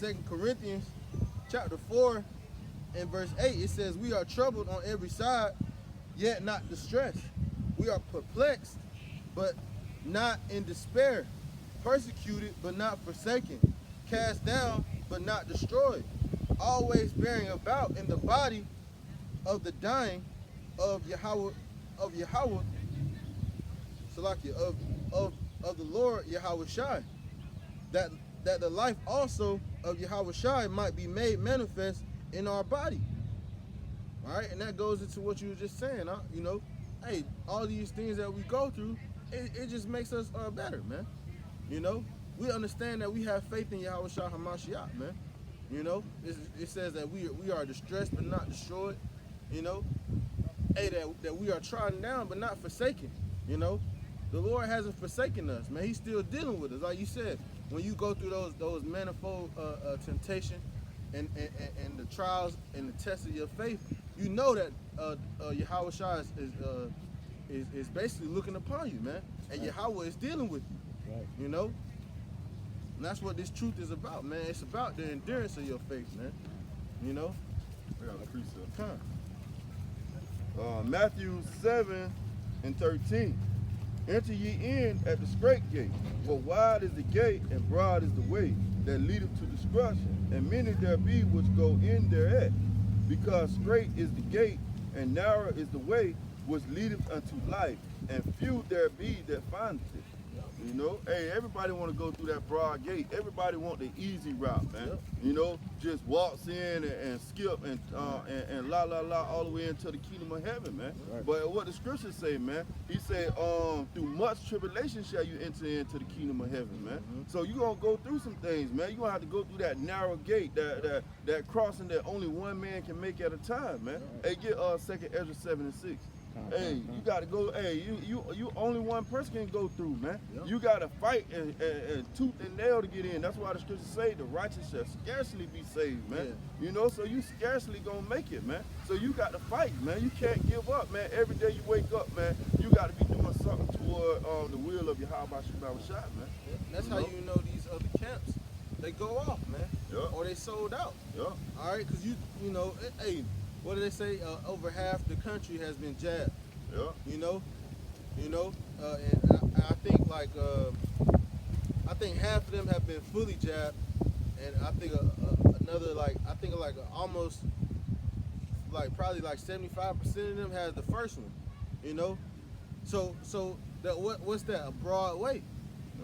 2 Corinthians chapter 4 and verse 8, it says, we are troubled on every side, yet not distressed. We are perplexed, but not in despair. Persecuted, but not forsaken. Cast down, but not destroyed. Always bearing about in the body of the dying of Yahweh, Salakia, of the Lord Yahweh Shai, that the life also of Yahweh Shai might be made manifest in our body. All right, and that goes into what you were just saying. You know, hey, all these things that we go through, it just makes us better, man. You know, we understand that we have faith in Yahweh Shai HaMashiach, man. You know, it says that we are distressed but not destroyed. You know, hey, that we are trodden down but not forsaken. You know, the Lord hasn't forsaken us, man. He's still dealing with us, like you said. When you go through those manifold temptation and the trials and the tests of your faith, you know that Yahweh Shai is basically looking upon you, man, and right. Yahweh is dealing with you, right. You know, and that's what this truth is about, man. It's about the endurance of your faith, man. You know. I got a precept. Matthew 7 and 13. Enter ye in at the straight gate, for wide is the gate and broad is the way that leadeth to destruction, and many there be which go in thereat. Because straight is the gate and narrow is the way which leadeth unto life, and few there be that findeth it. You know, hey, everybody want to go through that broad gate. Everybody want the easy route, man. Yep. You know, just walks in and skip and la all the way into the kingdom of heaven, man. Right. But what the scriptures say, man, he said, through much tribulation shall you enter into the kingdom of heaven, man. So you gonna go through some things, man. You gonna have to go through that narrow gate, that crossing that only one man can make at a time, man. Right. Hey, get 2 Ezra 7 and 6. Hey, you gotta go. Hey, you only one person can go through, man. Yep. You gotta fight and tooth and nail to get in. That's why the scriptures say the righteous shall scarcely be saved, man. Yeah. You know, so you scarcely gonna make it, man. So you got to fight, man. You can't give up, man. Every day you wake up, man, you got to be doing something toward the will of Yahweh Shai, man. Yeah. That's how you know these other camps, they go off, man. Yep. Or they sold out. Yep. All right, because you know, hey. What do they say? Over half the country has been jabbed. Yeah. You know, and I think like I think half of them have been fully jabbed, and I think another almost probably 75% of them has the first one. You know, so that what's that? A broad way.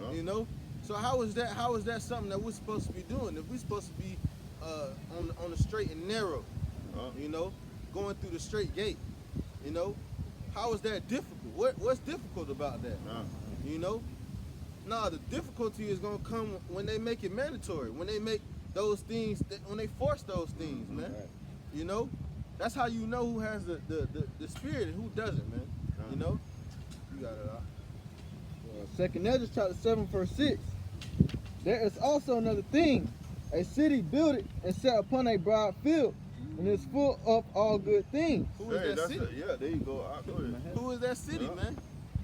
Yeah. You know, so how is that something that we're supposed to be doing? If we're supposed to be on the straight and narrow. You know, going through the straight gate, you know, how is that difficult? What's difficult about that? You know, the difficulty is gonna come when they make it mandatory, when they make those things, when they force those things, man. Right. You know, that's how you know who has the spirit and who doesn't, man. You know, you got it. 2 Ezra chapter 7 verse 6. There is also another thing, a city builded and set upon a broad field, and it's full of all good things. Who is that city? Yeah, there you go. Who is that city, man?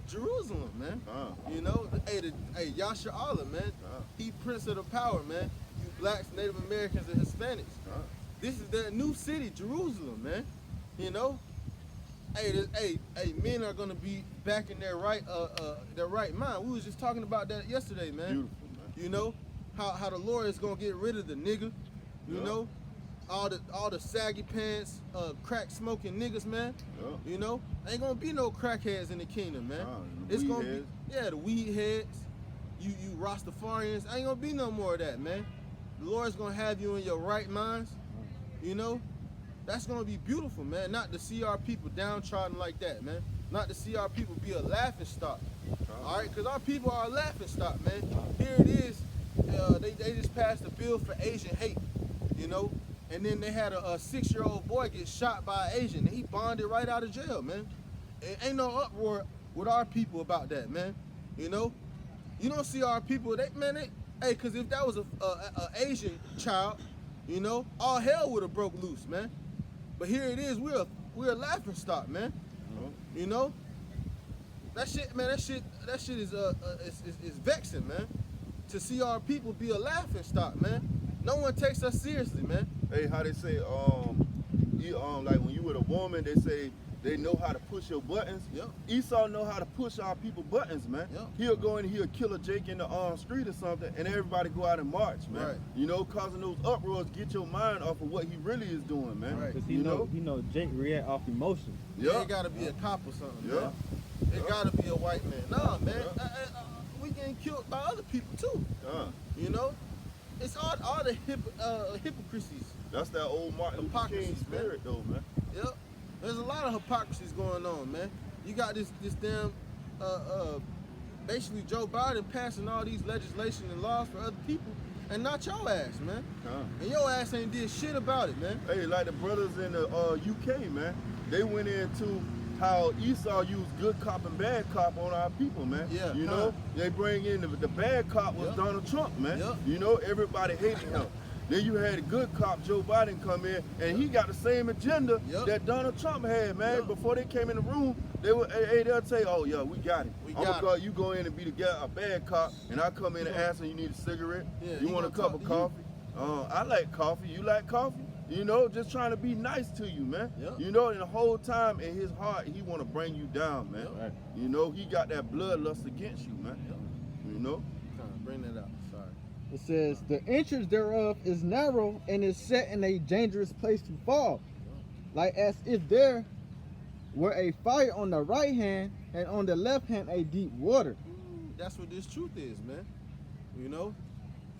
Jerusalem, man. You know, hey, Yasha Allah, man. He Prince of the Power, man. You blacks, Native Americans, and Hispanics. This is that new city, Jerusalem, man. You know, hey, men are gonna be back in their right mind. We was just talking about that yesterday, man. Beautiful, man. You know, how the Lord is gonna get rid of the nigga. You know. All the saggy pants, crack smoking niggas, man. Yeah. You know, ain't gonna be no crackheads in the kingdom, man. It's gonna be the weed heads, you Rastafarians. Ain't gonna be no more of that, man. The Lord's gonna have you in your right minds. You know, that's gonna be beautiful, man. Not to see our people downtrodden like that, man. Not to see our people be a laughing stock. All right, because our people are a laughing stock, man. Here it is. They just passed a bill for Asian hate. You know. And then they had a 6-year-old boy get shot by an Asian, and he bonded right out of jail, man. Ain't no uproar with our people about that, man. You know, you don't see our people. Because if that was a Asian child, you know, all hell would have broke loose, man. But here it is, we're a laughing stock, man. You know, that shit, man. That shit is vexing, man. To see our people be a laughing stock, man. No one takes us seriously, man. Hey, how they say, like when you with a woman, they say they know how to push your buttons. Yep. Esau know how to push our people buttons, man. Yep. He'll go in, he'll kill a Jake in the street or something, and everybody go out and march, man. Right. You know, causing those uproars, get your mind off of what he really is doing, man. Right. Because You know? he know Jake react off emotion. Yeah. It gotta be a cop or something, Yeah. man. It gotta be a white man. Nah, man. We getting killed by other people too. You know? It's all the hypocrisies. That's that old Martin Luther King Hypocrisy, spirit, though, man. Yep. There's a lot of hypocrisies going on, man. You got this damn basically Joe Biden passing all these legislation and laws for other people and not your ass, man. And your ass ain't did shit about it, man. Hey, like the brothers in the UK, man, they went into how Esau used good cop and bad cop on our people, man. Yeah. You know, they bring in the bad cop was Yep. Donald Trump, man. Yep. You know, everybody hated him. Then you had a good cop, Joe Biden, come in, and he got the same agenda Yep. that Donald Trump had, man. Yep. Before they came in the room, they'll say, "Oh yeah, we got it. You go in and be the guy, a bad cop, and I come in and ask him, you need a cigarette? Yeah, you he want a gonna cup talk of to you. coffee? I like coffee. You like coffee? You know, just trying to be nice to you, man. Yep. You know, and the whole time in his heart, he want to bring you down, man. Yep. Right. You know, he got that bloodlust against you, man. Yep. You know? Bring that out. Sorry. It says, the entrance thereof is narrow and is set in a dangerous place to fall. Like as if there were a fire on the right hand and on the left hand a deep water. That's what this truth is, man. You know?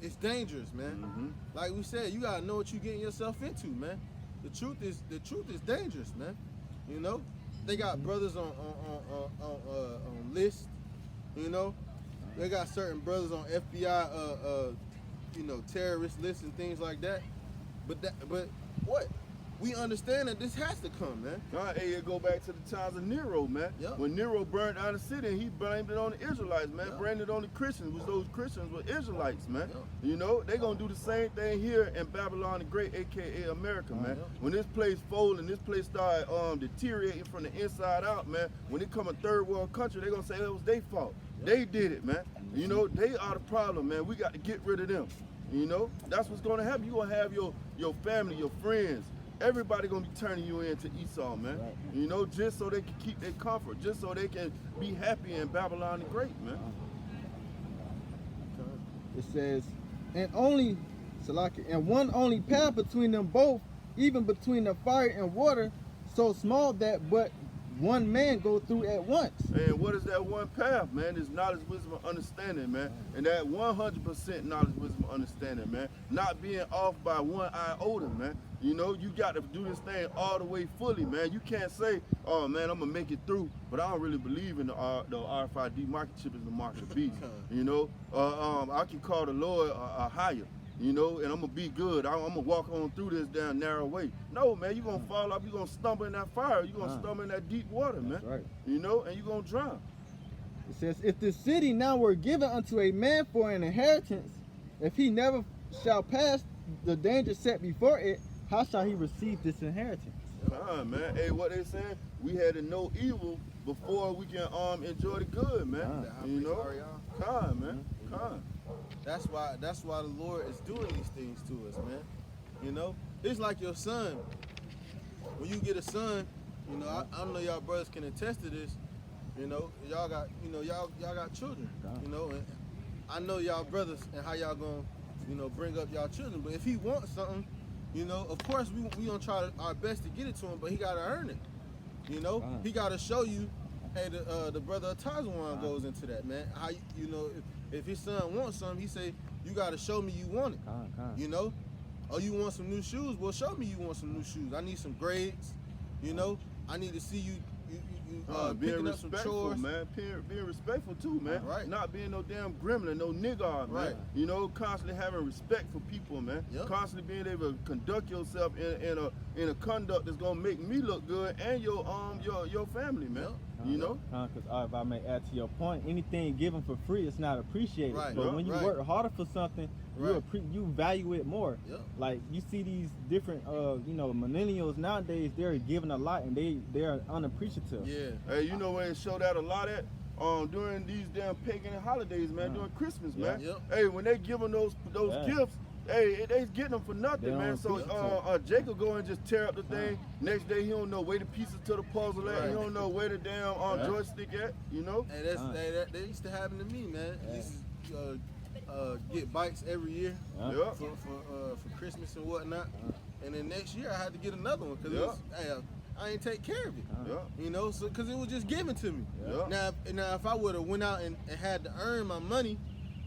It's dangerous, man. Mm-hmm. Like we said, you gotta know what you're getting yourself into, man. The truth is dangerous, man. You know, they got brothers on lists. You know, they got certain brothers on FBI, terrorist lists and things like that. But what? We understand that this has to come, man. Hey, it go back to the times of Nero, man. Yep. When Nero burned down the city, he blamed it on the Israelites, man. Yep. Blamed it on the Christians, which those Christians were Israelites, man. Yep. You know, they gonna do the same thing here in Babylon the Great, aka America, man. Yep. When this place fold and this place start deteriorating from the inside out, man. When it come a third world country, they gonna say it was their fault. Yep. They did it, man. You know, they are the problem, man. We got to get rid of them. You know, that's what's gonna happen. You gonna have your family, your friends. Everybody gonna be turning you into Esau, man. Right. You know, just so they can keep their comfort, just so they can be happy in Babylon the Great, man. It says, and one only path between them both, even between the fire and water, so small that but one man go through at once. And what is that one path, man? It's knowledge, wisdom, and understanding, man. And that 100% knowledge, wisdom, and understanding, man. Not being off by one iota, man. You know, you got to do this thing all the way fully, man. You can't say, oh, man, I'm going to make it through, but I don't really believe in the RFID market chip is the mark of the beast. You know, I can call the Lord a higher. You know, and I'm going to be good. I'm going to walk on through this down narrow way. No, man, you're going to fall off. You're going to stumble in that fire. You're going to stumble in that deep water, man. That's right. You know, and you're going to drown. It says, if the city now were given unto a man for an inheritance, if he never shall pass the danger set before it, how shall he receive this inheritance? Man. Hey, what they saying? We had to know evil before we can enjoy the good, man. You know? Man. That's why the Lord is doing these things to us, man. You know, it's like your son. When you get a son, you know, I know y'all brothers can attest to this. You know, y'all got children. You know, and I know y'all brothers and how y'all gonna, bring up y'all children. But if he wants something, you know, of course we gonna try our best to get it to him. But he gotta earn it. You know, he gotta show you. Hey, the brother Tazawan goes into that, man. How you know if his son wants something, he say you gotta show me you want it. You know, oh, you want some new shoes? Well, show me you want some new shoes. I need some grades. You know, I need to see you being picking up some respectful, chores. man. Being respectful too, man. Right. Not being no damn gremlin, no nigger, man. Right. You know, constantly having respect for people, man. Yep. Constantly being able to conduct yourself in a conduct that's gonna make me look good and your family, man. Yep. You know. Because if I may add to your point, anything given for free is not appreciated. Right. But when you Right. work harder for something, Right. you value it more. Yep. Like you see these different, millennials nowadays, they're giving a lot and they are unappreciative. Yeah. Hey, you know where it showed that a lot at? During these damn pagan holidays, man. During Christmas, man. Yep. Hey, when they giving those gifts, Hey, they getting them for nothing, They man. don't So appreciate Jacob go and just tear up the thing. Next day he don't know where the pieces to the puzzle at. Right. He don't know where the damn joystick at. You know. Hey, that used to happen to me, man. Yeah. Used to get bikes every year Yeah. for Christmas and whatnot, and then next year I had to get another one because I ain't take care of it. Yeah. You know, so because it was just given to me. Yeah. Now if I would have went out and had to earn my money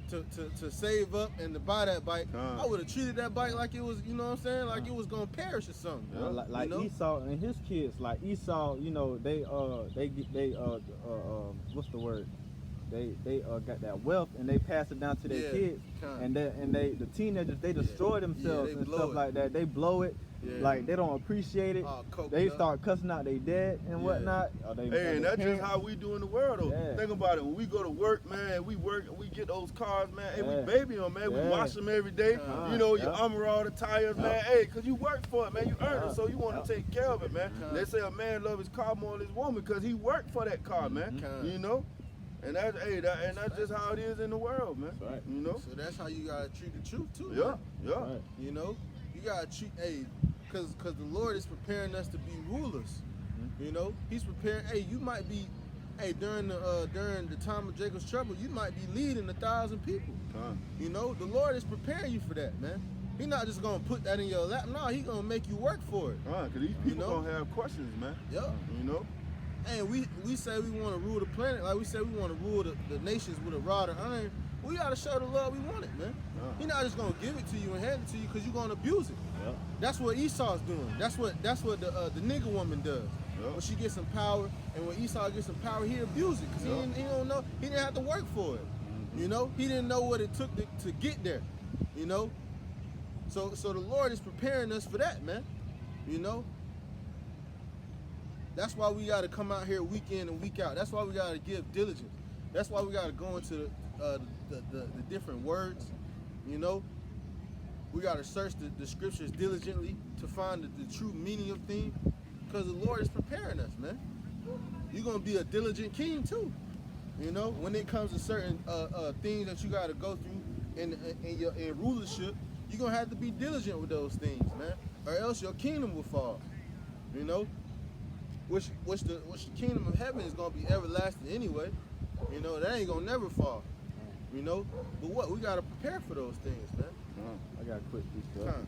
to save up and to buy that bike, I would have treated that bike like it was, you know what I'm saying, like it was gonna perish or something. Yeah, like you know? Esau and his kids, like Esau, you know, they what's the word? They got that wealth and they pass it down to their kids, and the teenagers they destroy themselves and stuff like that. They blow it, like they don't appreciate it. They start cussing out their dad and whatnot. Hey, and that's just how we do in the world though. Yeah. Think about it. When we go to work, man, we work and we get those cars, man. Hey, we baby them, man. We wash them every day. You know, you armor all the tires, man. Hey, cause you work for it, man. You earn it, so you want to take care of it, man. They say a man love his car more than his woman because he worked for that car, man. You know. And that's just how it is in the world, man. Right. You know. So that's how you gotta treat the truth too. Yeah, man. yeah. Right. You know, you gotta treat, cause the Lord is preparing us to be rulers. You know, He's preparing. You might be, during the time of Jacob's trouble, you might be leading 1,000 people. You know, the Lord is preparing you for that, man. He's not just gonna put that in your lap. No, He's gonna make you work for it. Cause these people gonna have questions, man. Yeah. You know. And we say we want to rule the planet, like we say we want to rule the nations with a rod of iron. We gotta show the love we want it, man. He's not just gonna give it to you and hand it to you because you're gonna abuse it. Yeah. That's what Esau's doing. That's what the nigga woman does. Yeah. When she gets some power, and when Esau gets some power, he abuse it because he don't know. He didn't have to work for it. You know, he didn't know what it took to get there. You know, so the Lord is preparing us for that, man. You know. That's why we got to come out here week in and week out. That's why we got to give diligence. That's why we got to go into the different words. You know, we got to search the scriptures diligently to find the true meaning of things, because the Lord is preparing us, man. You're gonna be a diligent king too. You know, when it comes to certain things that you got to go through in rulership, you're gonna have to be diligent with those things, man, or else your kingdom will fall. You know. Which the kingdom of heaven is gonna be everlasting anyway. You know, that ain't gonna never fall. You know, but what we gotta prepare for those things, man. I got a quick piece of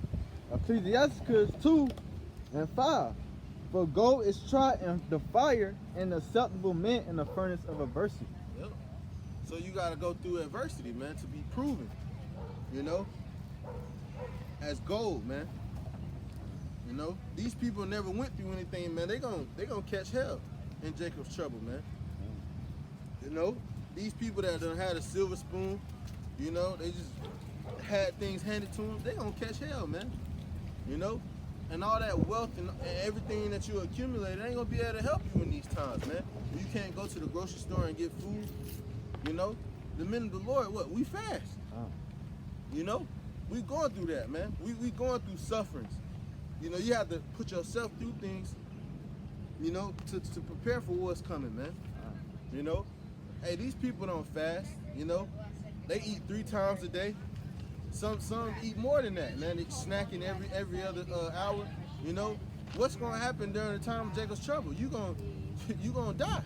Ecclesiastes 2:5. For gold is tried in the fire, and acceptable men in the furnace of adversity. Yep. So you gotta go through adversity, man, to be proven. You know, as gold, man. You know, these people never went through anything, man. They gonna catch hell in Jacob's trouble, man. You know, these people that done had a silver spoon, you know, they just had things handed to them, they gonna catch hell, man. You know, and all that wealth and everything that you accumulated ain't gonna be able to help you in these times, man. You can't go to the grocery store and get food. You know, the men of the Lord, we fast. You know, we going through that, man. We going through sufferings. You know, you have to put yourself through things, you know, to prepare for what's coming, man. You know, hey, these people don't fast, you know. They eat 3 times a day. Some eat more than that, man. They snacking every other hour. You know, what's gonna happen during the time of Jacob's trouble? You gonna die,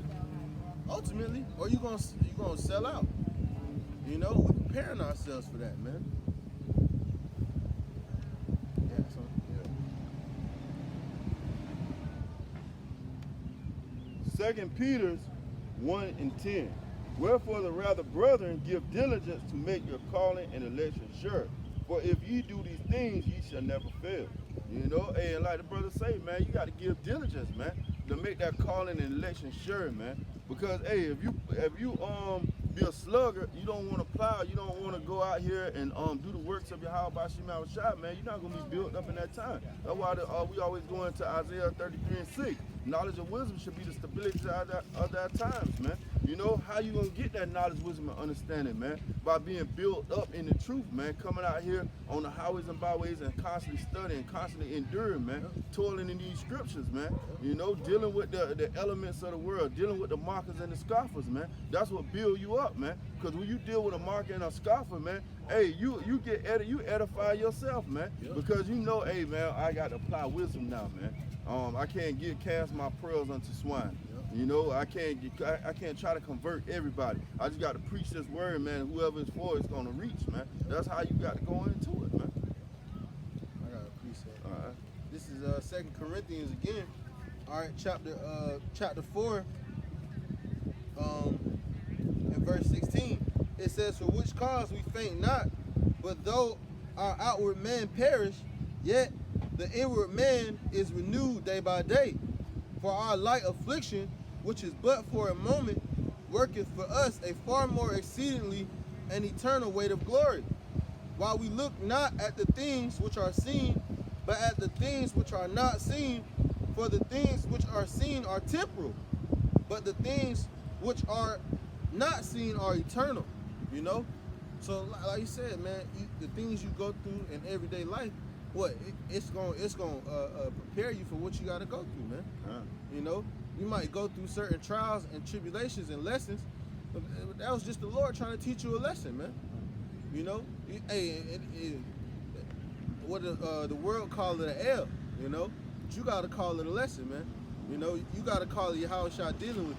ultimately, or you gonna sell out. You know, we're preparing ourselves for that, man. Second Peter 1:10. Wherefore the rather, brethren, give diligence to make your calling and election sure. For if ye do these things, ye shall never fail. You know, and like the brother say, man, you got to give diligence, man, to make that calling and election sure, man. Because hey, if you be a slugger, you don't want to plow, you don't want to go out here and do the works of your house by Shema Shah, man. You're not gonna be built up in that time. That's why we always go into Isaiah 33:6. Knowledge and wisdom should be the stability of that times, man. You know, how you gonna get that knowledge, wisdom, and understanding, man? By being built up in the truth, man. Coming out here on the highways and byways and constantly studying, constantly enduring, man. Toiling in these scriptures, man. You know, dealing with the elements of the world, dealing with the mockers and the scoffers, man. That's what build you up, man. Because when you deal with a mocker and a scoffer, man, hey, you edify yourself, man. Yeah. Because you know, hey man, I got to apply wisdom now, man. I can't cast my pearls unto swine. Yeah. You know, I can't try to convert everybody. I just got to preach this word, man. Whoever it's for is gonna reach, man. That's how you got to go into it, man. I got a precept. All right. This is 2 Corinthians again. All right, chapter 4, in verse 16. It says, "For which cause we faint not, but though our outward man perish, yet the inward man is renewed day by day. For our light affliction, which is but for a moment, worketh for us a far more exceedingly and eternal weight of glory. While we look not at the things which are seen, but at the things which are not seen. For the things which are seen are temporal, but the things which are not seen are eternal." You know? So like you said, man, the things you go through in everyday life, it's gonna prepare you for what you gotta go through, man. You know? You might go through certain trials and tribulations and lessons, but that was just the Lord trying to teach you a lesson, man. You know? What the world call it an L, you know? But you gotta call it a lesson, man. You know, you gotta call it Yahushua dealing with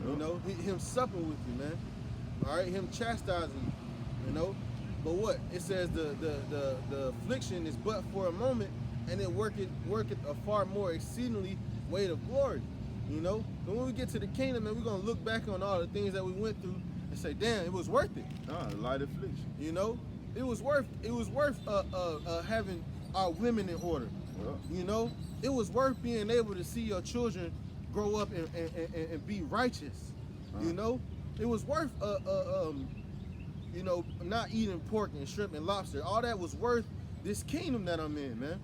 you. You know, him supping with you, man. All right, him chastising you. You know, but what it says, the affliction is but for a moment, and it worketh a far more exceedingly weight of glory. You know, but when we get to the kingdom, man, we're gonna look back on all the things that we went through and say, damn, it was worth it. Light affliction. You know, it was worth having our women in order. Yeah. You know, it was worth being able to see your children grow up and be righteous. You know, it was worth you know, not eating pork and shrimp and lobster. All that was worth this kingdom that I'm in, man.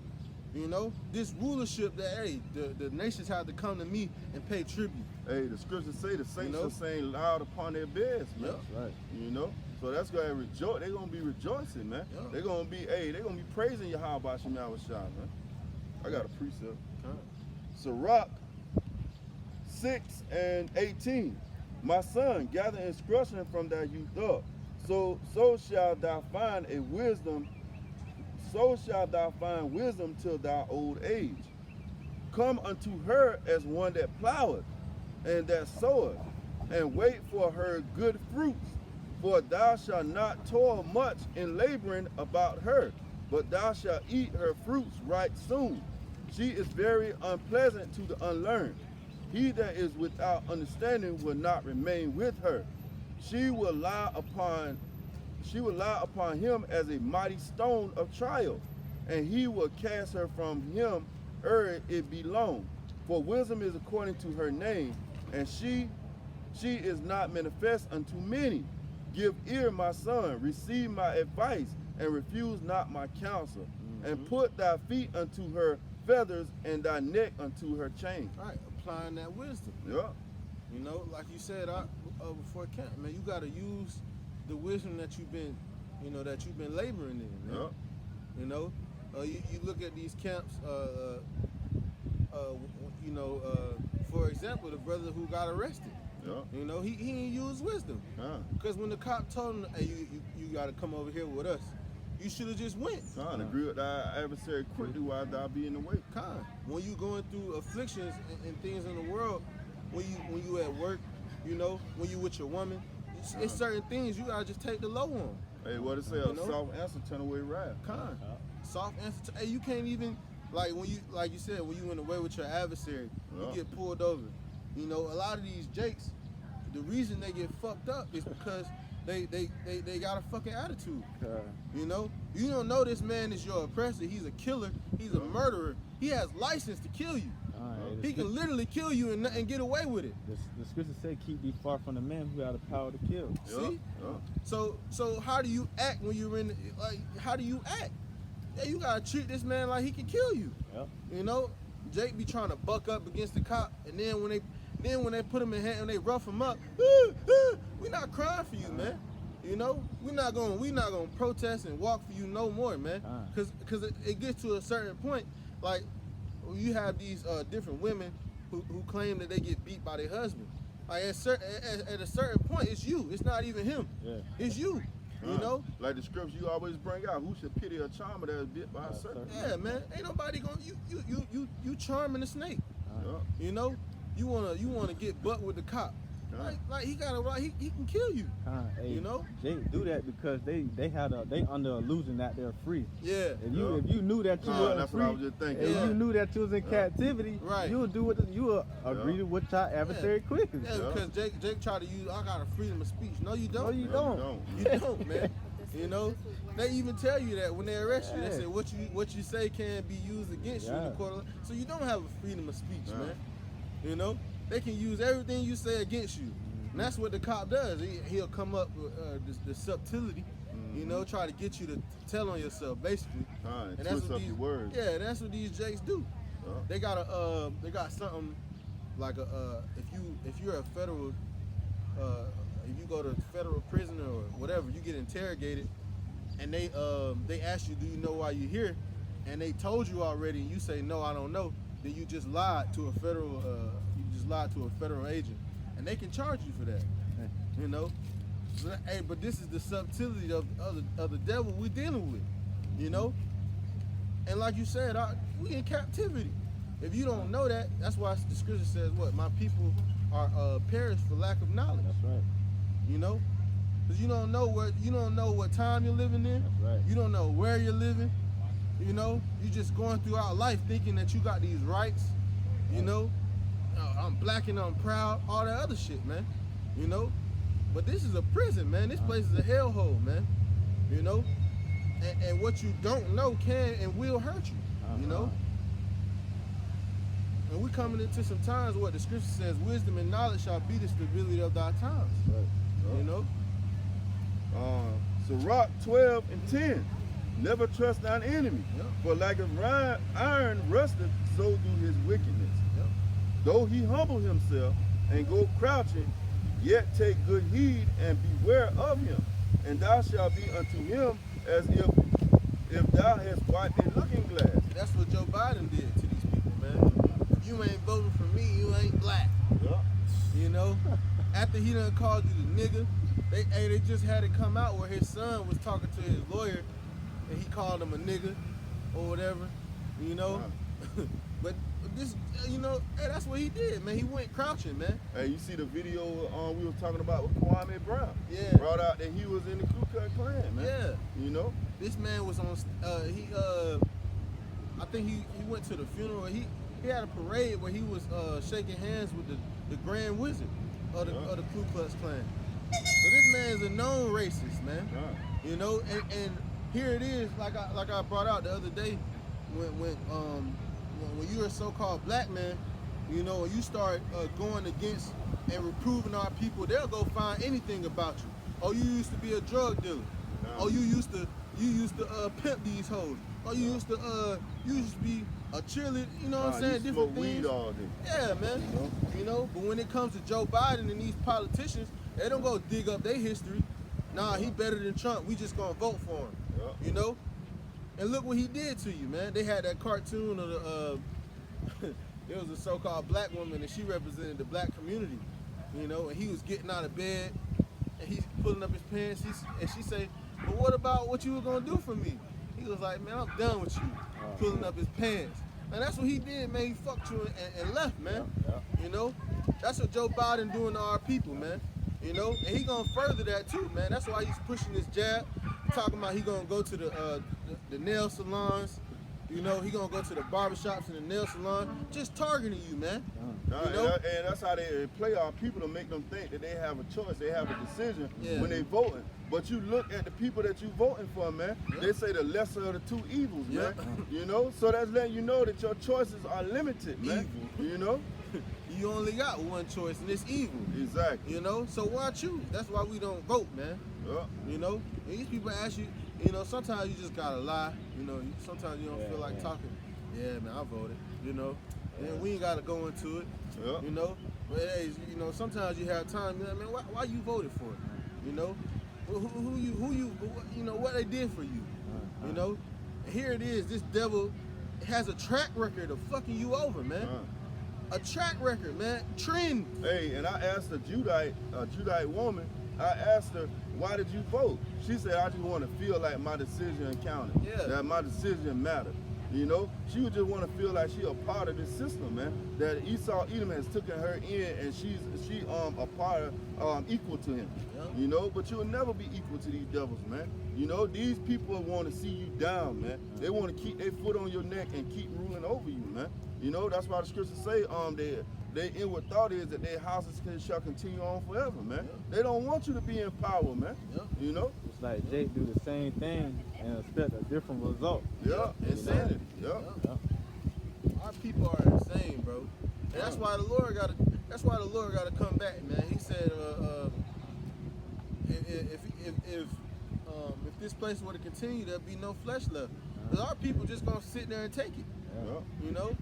You know, this rulership that, hey, the nations have to come to me and pay tribute. Hey, the scriptures say the saints are saying loud upon their beds, man. Yeah. Right. You know, so that's gonna rejoice. They're gonna be rejoicing, man. Yeah. They're gonna be praising Yahweh Shemah Shah, man. I got a precept. Sirach 6:18. My son, gather instruction from thy youth up. So shalt thou find a wisdom. So shalt thou find wisdom till thy old age. Come unto her as one that ploweth and that soweth, and wait for her good fruits. For thou shalt not toil much in laboring about her, but thou shalt eat her fruits right soon. She is very unpleasant to the unlearned. He that is without understanding will not remain with her. She will lie upon him as a mighty stone of trial, and he will cast her from him ere it be long. For wisdom is according to her name, and she is not manifest unto many. Give ear, my son, receive my advice, and refuse not my counsel. And put thy feet unto her feathers, and thy neck unto her chain. All right, applying that wisdom. Yeah. You know, like you said before camp, man, you got to use the wisdom that you've been laboring in, man. Yeah. You know, you look at these camps, you know, for example, the brother who got arrested. Yeah. You know, he didn't use wisdom. Because when the cop told him, hey, you got to come over here with us, you should have just went. Agree with thy adversary quickly while thou be in the way. When you going through afflictions and things in the world, when you at work, you know, when you with your woman, it's certain things you gotta just take the low on. Hey, what it say? A soft answer turn away wrath. Soft answer. Hey, you can't even like you said, when you in the way with your adversary, you get pulled over. You know, a lot of these jakes, the reason they get fucked up is because they got a fucking attitude. You know, you don't know this man is your oppressor. He's a killer. He's a murderer. He has license to kill you. He can literally kill you and get away with it. The scripture say, "Keep thee far from the man who got the power to kill." See? So how do you act when you're in? How do you act? Yeah, you gotta treat this man like he can kill you. You know, Jake be trying to buck up against the cop, and then when they put him in hand and they rough him up, we not crying for you, man. You know, we not gonna protest and walk for you no more, man. Cause it gets to a certain point, like you have these different women who claim that they get beat by their husband. Like at a certain point, it's you. It's not even him. It's you. You know? Like the scripture you always bring out, who should pity a charmer that is bit by a serpent? Yeah, man. Ain't nobody gonna you charming a snake. You know? You wanna get butt with the cop. Like he got a right, he can kill you. Hey, you know? They do that because they under illusion that they're free. Yeah. If you knew that you were that's free, what I was just thinking. if you knew that you was in captivity, right, you would agree to with your adversary quickly. Yeah, because Jake tried to use I got a freedom of speech. No, you don't. No, you don't. You don't, man. You know, they even tell you that when they arrest you, they say what you say can be used against you in the court of law. So you don't have a freedom of speech, man. You know, they can use everything you say against you, and that's what the cop does. He'll come up with the subtlety, you know, try to get you to tell on yourself, basically. And that's what these words. Yeah, that's what these Jakes do. They got something like if you're a federal. If you go to federal prison or whatever, you get interrogated, and they ask you, do you know why you're here? And they told you already, and you say, no, I don't know. Then you just lied to a federal agent, and they can charge you for that. You know. So, hey, but this is the subtlety of the devil we're dealing with. You know. And like you said, we in captivity. If you don't know that, that's why the scripture says, what? My people are perished for lack of knowledge. That's right. You know, because you don't know what time you're living in. That's right. You don't know where you're living. You know, you just going throughout life thinking that you got these rights. You know, I'm black and I'm proud. All that other shit, man. You know, but this is a prison, man. This place is a hellhole, man. You know, and what you don't know can and will hurt you. You know. And we're coming into some times where the scripture says wisdom and knowledge shall be the stability of thy times. Right. You know? Sirach 12 and 10. Never trust thine enemy, for like as iron rusteth, so do his wickedness. Though he humble himself and go crouching, yet take good heed and beware of him. And thou shalt be unto him as if thou hast wiped a looking glass. That's what Joe Biden did to these people, man. If you ain't voting for me, you ain't black. You know? After he done called you the nigga, they just had it come out where his son was talking to his lawyer and he called him a nigga or whatever, you know? But this, you know, hey, that's what he did, man. He went crouching, man. Hey, you see the video we was talking about with Kwame Brown? Yeah. Brought out that he was in the Ku Klux Klan, man. Yeah. You know? This man was on, I think he went to the funeral. He had a parade where he was shaking hands with the Grand Wizard of the Ku Klux Klan. So this man is a known racist, man. You know, and here it is, like I brought out the other day, when you're a so-called black man, you know, and you start going against and reproving our people, they'll go find anything about you. Oh, you used to be a drug dealer. Oh, you used to pimp these hoes. Oh, you used to be a cheerleader. You know what I'm saying? Different things. Weed all day. Yeah, man. You know, but when it comes to Joe Biden and these politicians, they don't go dig up their history. Nah, he better than Trump. We just gonna vote for him. You know? And look what he did to you, man. They had that cartoon of the there was a so-called black woman and she represented the black community. You know, and he was getting out of bed and he's pulling up his pants. And she say, "But what about what you were gonna do for me?" He was like, "Man, I'm done with you." Pulling up his pants. And that's what he did, man. He fucked you and left, man. You know? That's what Joe Biden doing to our people, man. You know? And he gonna further that too, man. That's why he's pushing this jab. Talking about he gonna go to the nail salons. You know, he gonna go to the barbershops and the nail salon. Just targeting you, man. You know? And that's how they play our people to make them think that they have a choice, they have a decision when they voting. But you look at the people that you voting for, man. They say the lesser of the two evils, man. You know, so that's letting you know that your choices are limited, man. You know, you only got one choice, and it's evil. Exactly. You know, so why choose? That's why we don't vote, man. You know, and these people ask you. You know, sometimes you just gotta lie. You know, sometimes you don't feel like talking. Yeah, man, I voted. You know, and we ain't gotta go into it. You know, but hey, you know, sometimes you have time. You know, man, why you voted for it? You know, who you know what they did for you. You know, and here it is. This devil has a track record of fucking you over, man. A track record, man. Trend. Hey, and I asked a Judite woman, I asked her, why did you vote? She said, I just want to feel like my decision counted. Yeah. That my decision mattered. You know, she would just want to feel like she a part of this system, man. That Esau Edom has taken her in, and she a part of equal to him. Yeah. You know, but you'll never be equal to these devils, man. You know, these people want to see you down, man. They want to keep their foot on your neck and keep ruling over you, man. You know, that's why the scriptures say their inward thought is that their houses shall continue on forever, man. Yeah. They don't want you to be in power, man. Yeah. You know? It's like Jake do the same thing and expect a different result. Yeah, insanity. Yeah. Our people are insane, bro. And that's why the Lord got to. That's why the Lord got to come back, man. He said, if this place were to continue, there'd be no flesh left. Because our people just gonna sit there and take it. Yeah. You know.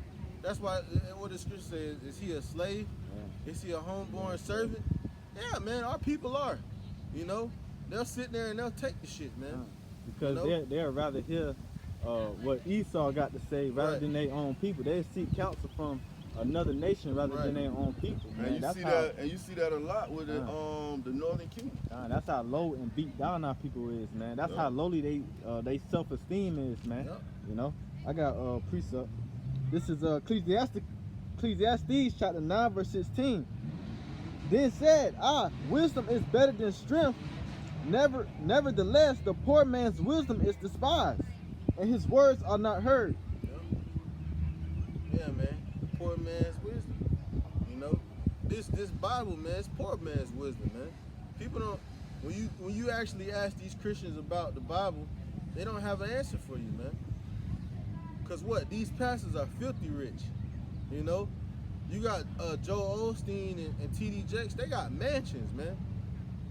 That's why what the scripture says: is he a slave? Is he a homeborn servant? Yeah, man. Our people are. You know. They'll sit there and they'll take the shit, man. Because you know? they'd rather hear what Esau got to say rather than their own people. They seek counsel from another nation rather than their own people. Man. And you see that a lot with the Northern Kingdom. That's how low and beat down our people is, man. That's how lowly they self-esteem is, man. Yep. You know, I got a precept. This is Ecclesiastes chapter 9 verse 16. Then said, wisdom is better than strength. Nevertheless, the poor man's wisdom is despised, and his words are not heard. Yeah, man. The poor man's wisdom. You know, this Bible, man, it's poor man's wisdom, man. People don't. When you actually ask these Christians about the Bible, they don't have an answer for you, man. Cause what? These pastors are filthy rich. You know, you got Joel Osteen and T.D. Jakes. They got mansions, man.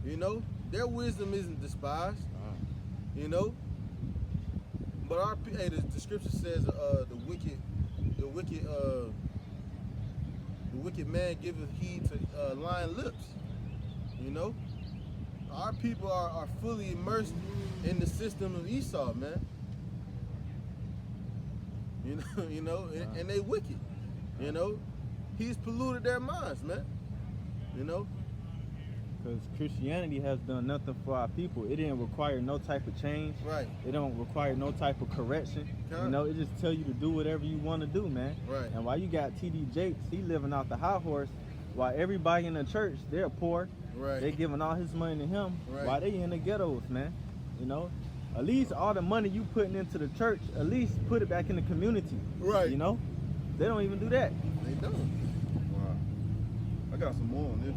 You know. Their wisdom isn't despised, you know. But the scripture says the wicked man giveth heed to lying lips, you know. Our people are fully immersed in the system of Esau, man. You know, and they wicked, you know. He's polluted their minds, man, you know. Because Christianity has done nothing for our people. It didn't require no type of change. Right. It don't require no type of correction. You know, it just tell you to do whatever you want to do, man. Right. And while you got T.D. Jakes, he living off the high horse, while everybody in the church, they're poor. Right. They giving all his money to him, right. while they in the ghettos, man. You know, at least all the money you putting into the church, at least put it back in the community. Right. You know, they don't even do that. They don't. Wow. I got some more on this.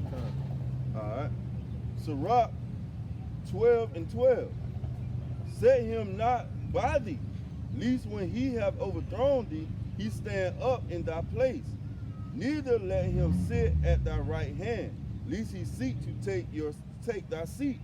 Alright. Sirach 12:12. Set him not by thee, lest when he have overthrown thee, he stand up in thy place. Neither let him sit at thy right hand, lest he seek to take thy seat.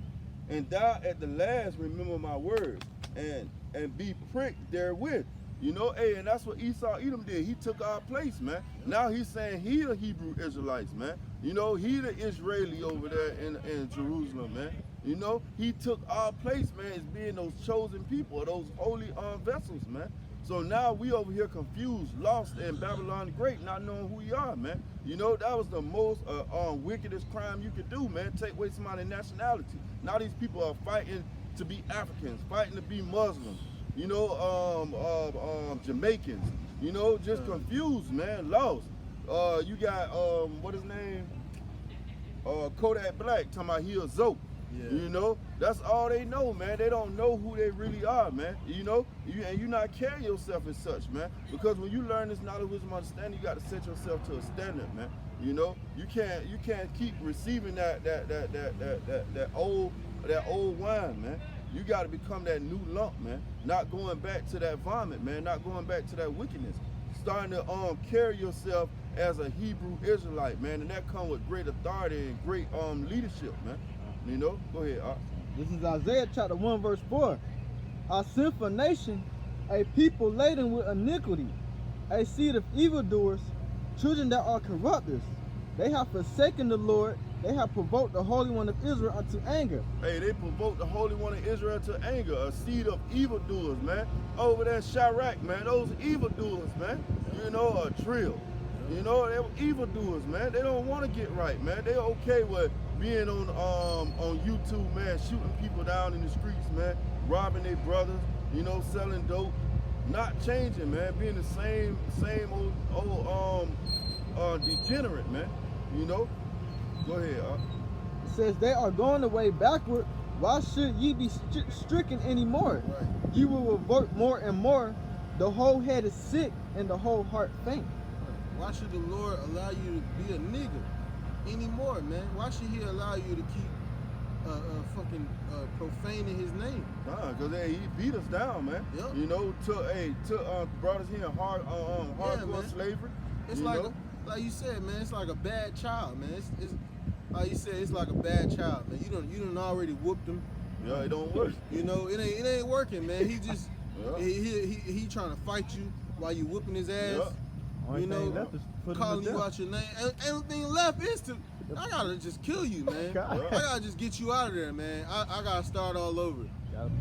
And thou at the last remember my words, and be pricked therewith. You know, hey, and that's what Esau Edom did. He took our place, man. Now he's saying he the Hebrew Israelites, man. You know, he the Israeli over there in Jerusalem, man. You know, he took our place, man, as being those chosen people, those holy vessels, man. So now we over here confused, lost in Babylon the Great, not knowing who we are, man. You know, that was the most wickedest crime you could do, man. Take away somebody's nationality. Now these people are fighting to be Africans, fighting to be Muslims. You know, Jamaicans, you know, just confused, man, lost. You got, what his name? Kodak Black, talking about he a Zope. Yeah. You know, that's all they know, man. They don't know who they really are, man. You know, and you not carry yourself as such, man. Because when you learn this knowledge, wisdom, understanding, you got to set yourself to a standard, man. You know, you can't keep receiving that old wine, man. You got to become that new lump, man. Not going back to that vomit, man. Not going back to that wickedness. Starting to carry yourself as a Hebrew Israelite, man. And that comes with great authority and great leadership, man. You know? Go ahead, Art. This is Isaiah chapter 1 verse 4. A sinful nation, a people laden with iniquity, a seed of evildoers, children that are corrupters. They have forsaken the Lord. They have provoked the Holy One of Israel unto anger. Hey, they provoked the Holy One of Israel to anger. A seed of evildoers, man. Over there in Chirac, man. Those evildoers, man. You know, a drill. You know, they were evildoers, man. They don't want to get right, man. They okay with being on YouTube, man, shooting people down in the streets, man, robbing their brothers, you know, selling dope, not changing, man, being the same old degenerate, man. You know. Go ahead. It says they are going away backward. Why should ye be stricken anymore? Right. You will revert more and more. The whole head is sick and the whole heart faint. Why should the Lord allow you to be a nigga anymore, man? Why should he allow you to keep fucking profaning his name? Nah, cause he beat us down, man. Yep. You know, brought us here in hardcore slavery. It's like you said, man. It's like a bad child, man. It's like you said, it's like a bad child, man. You done already whooped him. Yeah, it don't work. You know, it ain't working, man. He just he trying to fight you while you whooping his ass. Yep. You know, calling you out your name. And everything left is to, I gotta just kill you, man. I gotta just get you out of there, man. I gotta start all over.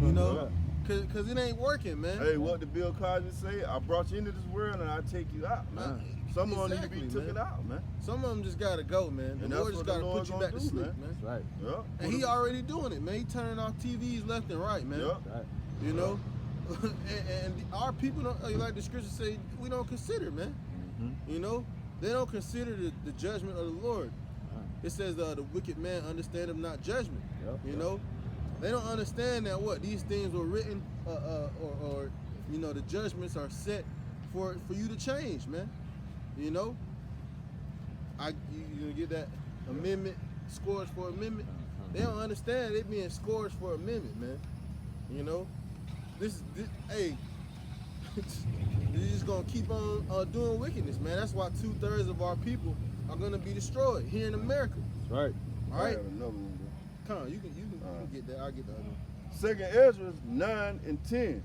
You know, cause it ain't working, man. Hey, what did Bill Cosby say? I brought you into this world and I take you out, man. Some of them need to be taken out, man. Some of them just gotta go, man. The Lord just gotta put you back to sleep, man. That's right. Yeah. And he already doing it, man. He turning off TVs left and right, man. Yep. Right. You know, and our people don't, like the scriptures say, we don't consider, man. You know, they don't consider the judgment of the Lord. It says the wicked man understandeth not judgment. You know, they don't understand that these things were written, or you know, the judgments are set for you to change, man. You know, you gonna get that amendment, scores for amendment. They don't understand they being scores for amendment, man. You know, this hey, they're just gonna keep on doing wickedness, man. That's why 2/3 of our people are gonna be destroyed here in America. That's right. All right, I have another one, bro. come on, you can get that. I'll get the other one. 2nd Ezra 9 and 10.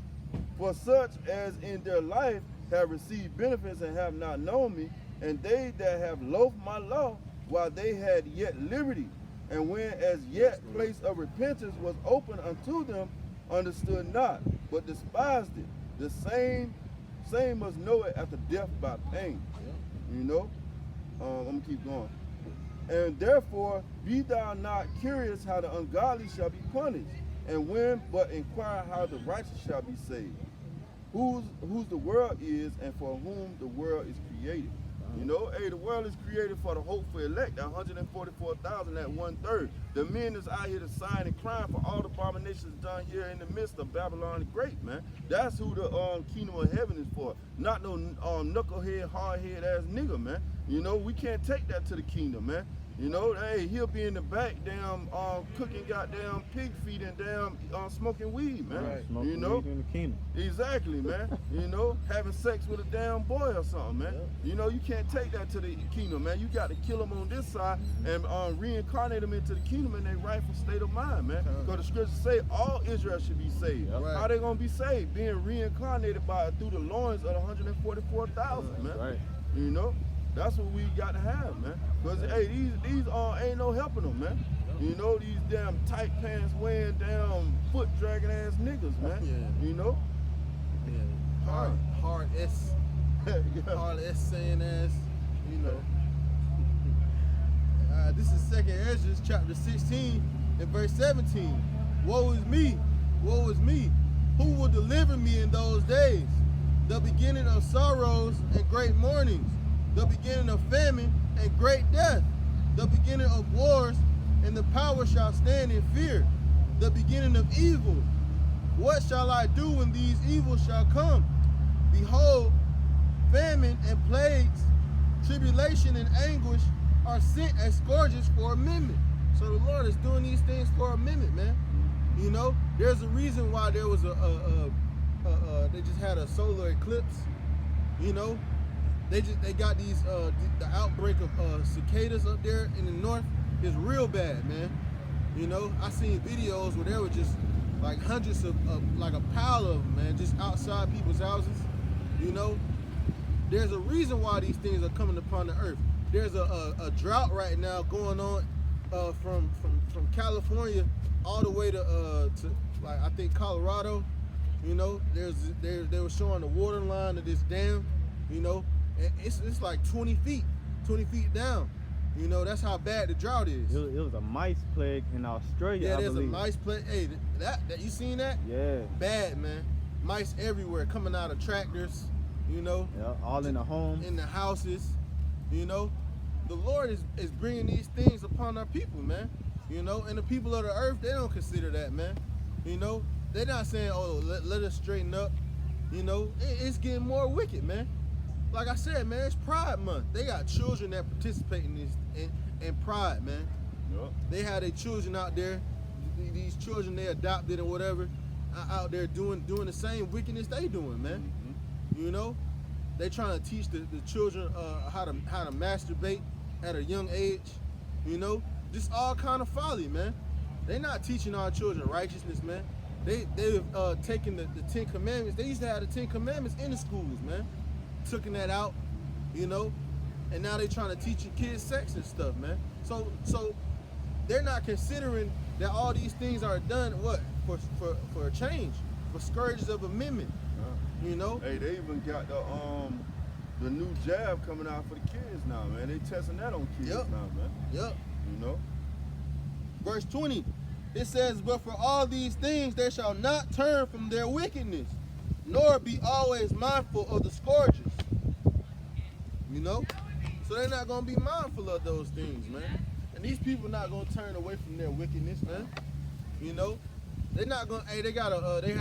For such as in their life have received benefits and have not known me, and they that have loathed my law while they had yet liberty, and when as yet place of repentance was open unto them, understood not, but despised it. The same must know it after death by pain. You know? I'm gonna keep going. And therefore be thou not curious how the ungodly shall be punished, and when but inquire how the righteous shall be saved. Whose the world is, and for whom the world is created. You know, hey, the world is created for the hopeful elect, that 144,000, that 1/3. The men that's out here to sign and crying for all the abominations done here in the midst of Babylon the Great, man. That's who the kingdom of heaven is for. Not no knucklehead, hardhead ass nigga, man. You know, we can't take that to the kingdom, man. You know, hey, he'll be in the back, damn, cooking goddamn pig feet and damn smoking weed, man. Right. Smoking you know, weed in the kingdom. Exactly, man. You know, having sex with a damn boy or something, man. You know, you can't take that to the kingdom, man. You got to kill them on this side and reincarnate them into the kingdom in their rightful state of mind, man. Because the scriptures say all Israel should be saved. Right. How they gonna be saved? Being reincarnated through the loins of the 144,000, man. Right. You know. That's what we got to have, man. Because, hey, these ain't no helping them, man. You know, these damn tight pants wearing, damn foot dragging ass niggas, man. Yeah. You know? Yeah. Hard S saying ass, you know. This is 2nd Ezra chapter 16 and verse 17. Woe is me, woe is me. Who will deliver me in those days? The beginning of sorrows and great mournings. The beginning of famine and great death, the beginning of wars, and the power shall stand in fear, the beginning of evil. What shall I do when these evils shall come? Behold, famine and plagues, tribulation and anguish are sent as scourges for amendment. So the Lord is doing these things for amendment, man. You know, there's a reason why there was they just had a solar eclipse, you know. They got these the outbreak of cicadas up there in the north is real bad, man. You know, I seen videos where there were just like hundreds of like a pile of them, man, just outside people's houses. You know, there's a reason why these things are coming upon the earth. There's a drought right now going on from California all the way to like I think Colorado. You know, they were showing the water line of this dam. You know. It's like 20 feet down. You know, that's how bad the drought is. It was a mice plague in Australia. Yeah, I there's believe. a mice plague. Hey, that you seen that? Yeah. Bad, man. Mice everywhere, coming out of tractors. You know. Yeah, all in the home. In the houses. You know, the Lord is bringing these things upon our people, man. You know, and the people of the earth, they don't consider that, man. You know, they're not saying, oh, let us straighten up. You know, it's getting more wicked, man. Like I said, man, it's Pride Month. They got children that participate in this in Pride, man. Yep. They have their children out there, these children they adopted and whatever, out there doing the same wickedness they doing, man. Mm-hmm. You know, they trying to teach the children how to masturbate at a young age. You know, just all kind of folly, man. They not teaching our children righteousness, man. They've taken the 10 Commandments. They used to have the 10 Commandments in the schools, man. Taking that out, you know, and now they trying to teach your kids sex and stuff, man. So they're not considering that all these things are done for a change, for scourges of amendment. You know. Hey, they even got the new jab coming out for the kids now, man. They testing that on kids now, man. Yep. You know. Verse 20, it says, "But for all these things they shall not turn from their wickedness, nor be always mindful of the scourges." You know? So they're not going to be mindful of those things, man. And these people not going to turn away from their wickedness, man. You know? They're not going to, hey, they had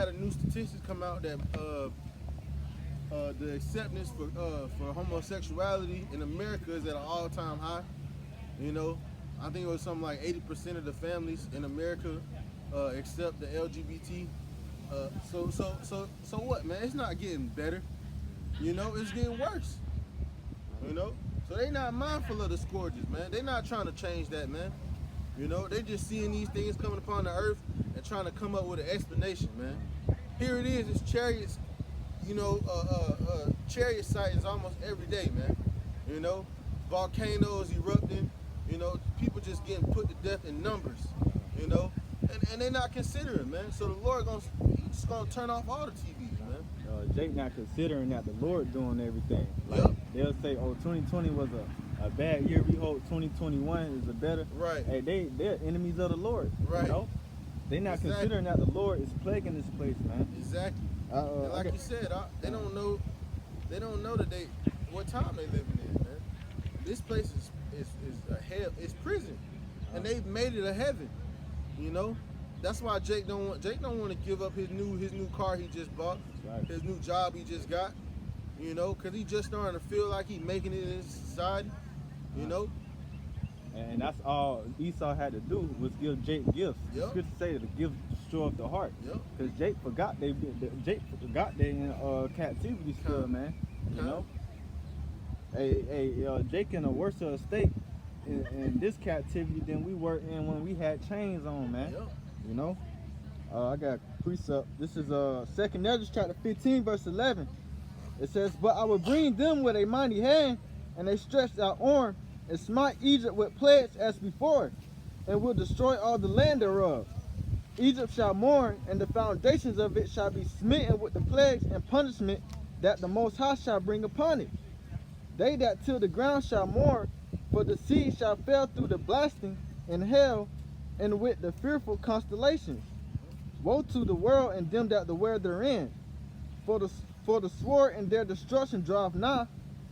a new statistics come out that the acceptance for homosexuality in America is at an all-time high. You know? I think it was something like 80% of the families in America accept the LGBT. So what, man? It's not getting better. You know, it's getting worse. You know, so they not mindful of the scourges, man. They not trying to change that, man. You know, they just seeing these things coming upon the earth and trying to come up with an explanation, man. Here it is, it's chariots. You know, chariot sightings almost every day, man. You know, volcanoes erupting. You know, people just getting put to death in numbers. You know. And they're not considering, man. So the Lord he's gonna turn off all the TVs, man. Jake not considering that the Lord doing everything. Like, Yep. They'll say, "Oh, 2020 was a bad year. We hope 2021 is a better." Right. Hey, they're enemies of the Lord. Right. You know? They're not considering that the Lord is plaguing this place, man. Exactly. And like you said, they don't know. They don't know that what time they living in, man. This place is a hell. It's prison, and they've made it a heaven. You know, that's why Jake don't want to give up his new car he just bought, Right. His new job he just got. You know, cause he just starting to feel like he making it in society. You know, and that's all Esau had to do was give Jake gifts. Yep. It's good to say that the gifts destroy the heart. Yep. Cause Jake forgot they in captivity still, man. You know. Jake in a worse state in this captivity than we were in when we had chains on, man. Yep. You know. I got a precept. This is 2nd Ezra chapter 15 verse 11. It says, "But I will bring them with a mighty hand, and a stretched out arm, and smite Egypt with plagues as before, and will destroy all the land thereof. Egypt shall mourn, and the foundations of it shall be smitten with the plagues and punishment that the Most High shall bring upon it. They that till the ground shall mourn, for the sea shall fail through the blasting in hell, and with the fearful constellations. Woe to the world and them that dwell therein, for the sword and their destruction draweth nigh,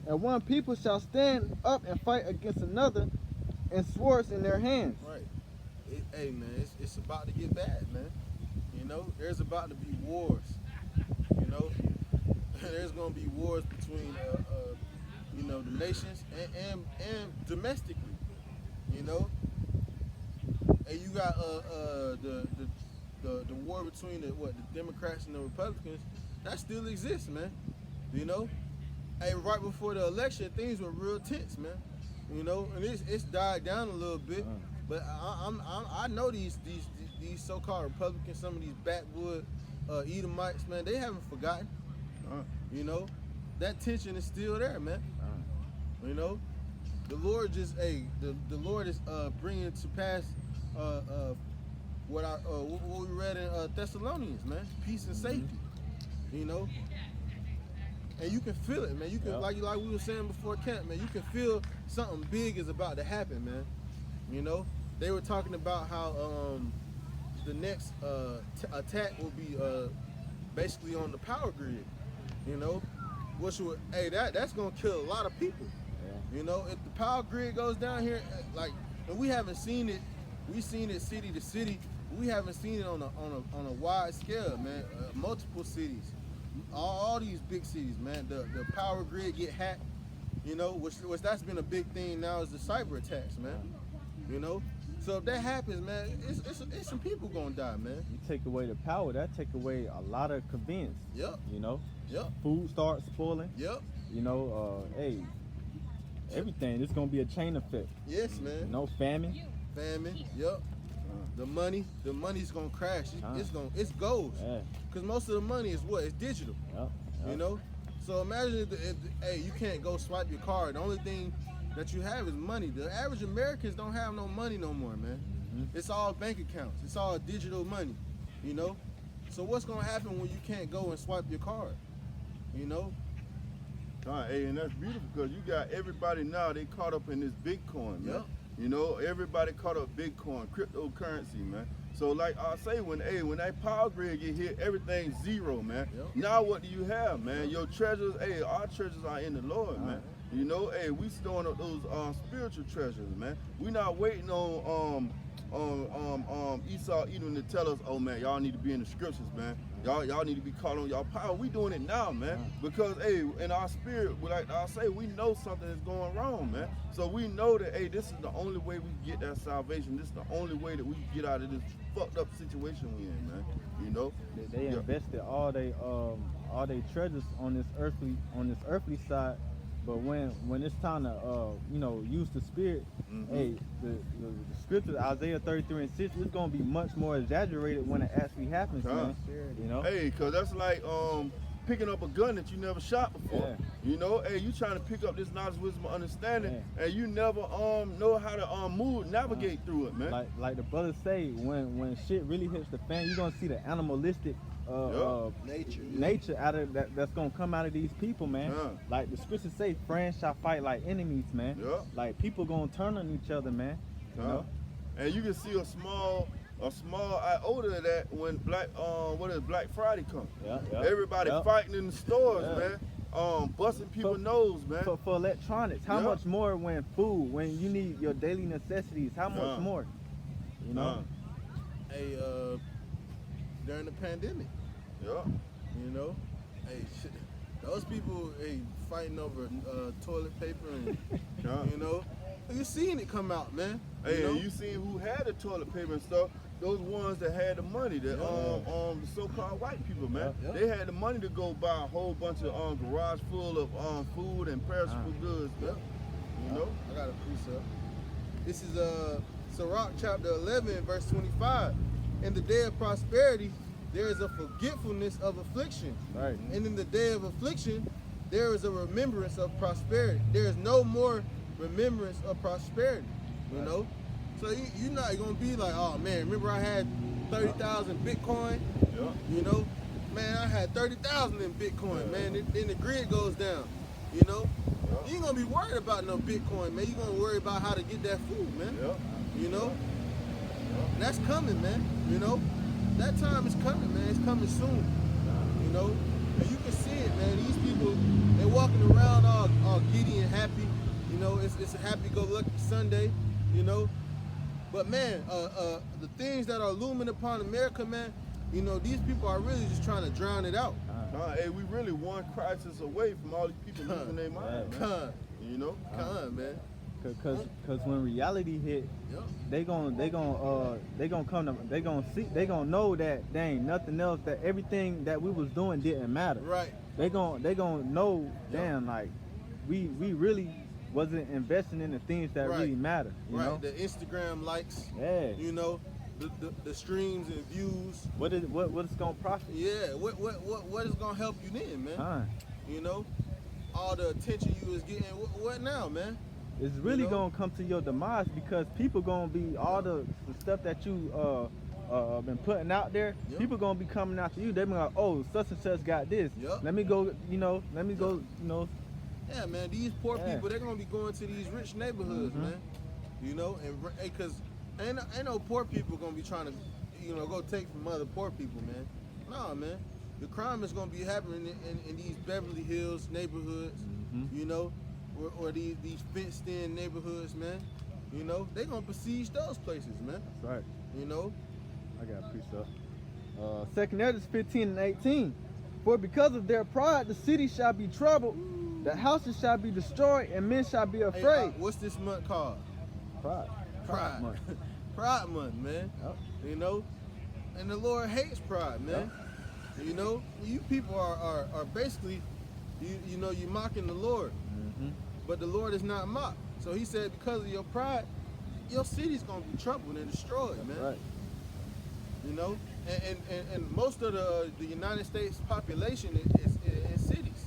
and one people shall stand up and fight against another, and swords in their hands." Right. Hey man, it's about to get bad, man. You know, there's about to be wars. You know, there's gonna be wars between you know, the nations and domestically. You know, and you got the war between the Democrats and the Republicans. That still exists, man. You know, hey, right before the election, things were real tense, man. You know, and it's died down a little bit, but I know these so-called Republicans, some of these backwood Edomites, man, they haven't forgotten. You know, that tension is still there, man. You know, the Lord the Lord is bringing to pass what we read in Thessalonians, man, peace and safety. You know, and you can feel it, man. You can like we were saying before camp, man. You can feel something big is about to happen, man. You know, they were talking about how the next attack will be basically on the power grid. You know, which would that's gonna kill a lot of people. Yeah. You know, if the power grid goes down here, like, and we haven't seen it. We've seen it city to city. We haven't seen it on a wide scale, man. Multiple cities, all these big cities, man. The power grid get hacked, you know, which that's been a big thing now is the cyber attacks, man. You know, so if that happens, man, it's some people gonna die, man. You take away the power, that take away a lot of convenience. Yep. You know. Yep. Food starts spoiling. Yep. You know, everything. It's gonna be a chain effect. Yes, man. You know, famine. Yep. The money's gonna crash. It's gold. Yeah. Cause most of the money is what? It's digital. Yep. You know. So imagine if you can't go swipe your card. The only thing that you have is money. The average Americans don't have no money no more, man. Mm-hmm. It's all bank accounts. It's all digital money. You know. So what's gonna happen when you can't go and swipe your card? You know. And that's beautiful because you got everybody now. They caught up in this Bitcoin, man. Yep. You know, everybody caught up Bitcoin, cryptocurrency, man. So like I say, when that power grid get hit, everything's zero, man. Yep. Now what do you have, man? Your treasures, our treasures are in the Lord, man. You know, we storing up those spiritual treasures, man. We not waiting on Esau Edom to tell us, oh man, y'all need to be in the scriptures, man. Y'all need to be called on y'all power. We doing it now, man. Because in our spirit, like I say, we know something is going wrong, man. So we know that this is the only way we get that salvation. This is the only way that we can get out of this fucked up situation we in, man. You know? They invested all they treasures on this earthly side. But when it's time to use the spirit, the scripture Isaiah 33:6 is gonna be much more exaggerated when it actually happens, man. You know? Cause that's like picking up a gun that you never shot before. Yeah. You know, you trying to pick up this knowledge, wisdom, understanding, and you never know how to navigate through it, man. Like the brothers say, when shit really hits the fan, you're gonna see the animalistic nature out of that's gonna come out of these people, man. Like the scriptures say, friends shall fight like enemies, man. Like people gonna turn on each other, man. You know? And you can see a small iota of that when Black Friday comes. Everybody fighting in the stores, man. Busting people's nose, man. For electronics, how much more when food, when you need your daily necessities, how much more? You know? During the pandemic. You know? Those people fighting over toilet paper and you know? You seen it come out, man. And you seen who had the toilet paper and stuff. Those ones that had the money, the so-called white people, man. They had the money to go buy a whole bunch of garage full of food and perishable goods. You know? I got a precept. This is Sirach chapter 11, verse 25. In the day of prosperity, there is a forgetfulness of affliction. Right. And in the day of affliction, there is a remembrance of prosperity. There is no more remembrance of prosperity, you know? So you're not going to be like, oh man, remember I had 30,000 Bitcoin? You know? Man, I had 30,000 in Bitcoin, man. Then the grid goes down, you know? You ain't going to be worried about no Bitcoin, man. You're going to worry about how to get that food, man. You know? And that's coming, man, you know? That time is coming, man. It's coming soon, you know? And you can see it, man. These people, they're walking around all giddy and happy. You know, it's a happy-go-lucky Sunday, you know? But, man, the things that are looming upon America, man, you know, these people are really just trying to drown it out. We really one crisis away from all these people losing their mind, man. You know? Man. Cause when reality hit, they gonna know that there ain't nothing else, that everything that we was doing didn't matter. Right. They gonna know, damn, like we really wasn't investing in the things that really matter. You know? The Instagram likes. You know, the streams and views. What is gonna profit? Yeah. What is gonna help you then, man? You know, all the attention you was getting. What now, man? It's really gonna come to your demise because people gonna be all the stuff that you been putting out there, Yep. people gonna be coming after you. They be like, oh, such and such got this. Yep. Let me go, go, Yeah, man, these poor Yeah. people, they're gonna be going to these rich neighborhoods, Mhm. man. And because ain't no poor people gonna be trying to, go take from other poor people, man. Nah, man. The crime is gonna be happening in these Beverly Hills neighborhoods, Mhm. Or these fenced-in neighborhoods, man. They gonna besiege those places, man. That's right. I got a precept. Second Ezra 15 and 18. For because of their pride, the city shall be troubled, the houses shall be destroyed, and men shall be Hey, afraid. what's this month called? Pride. Pride. month. Pride month, man. Yep. And the Lord hates pride, man. You people are basically, you mocking the Lord, Mhm. but the Lord is not mocked. So he said, because of your pride, your city's gonna be troubled and destroyed, man. Right. And most of the United States population is in cities,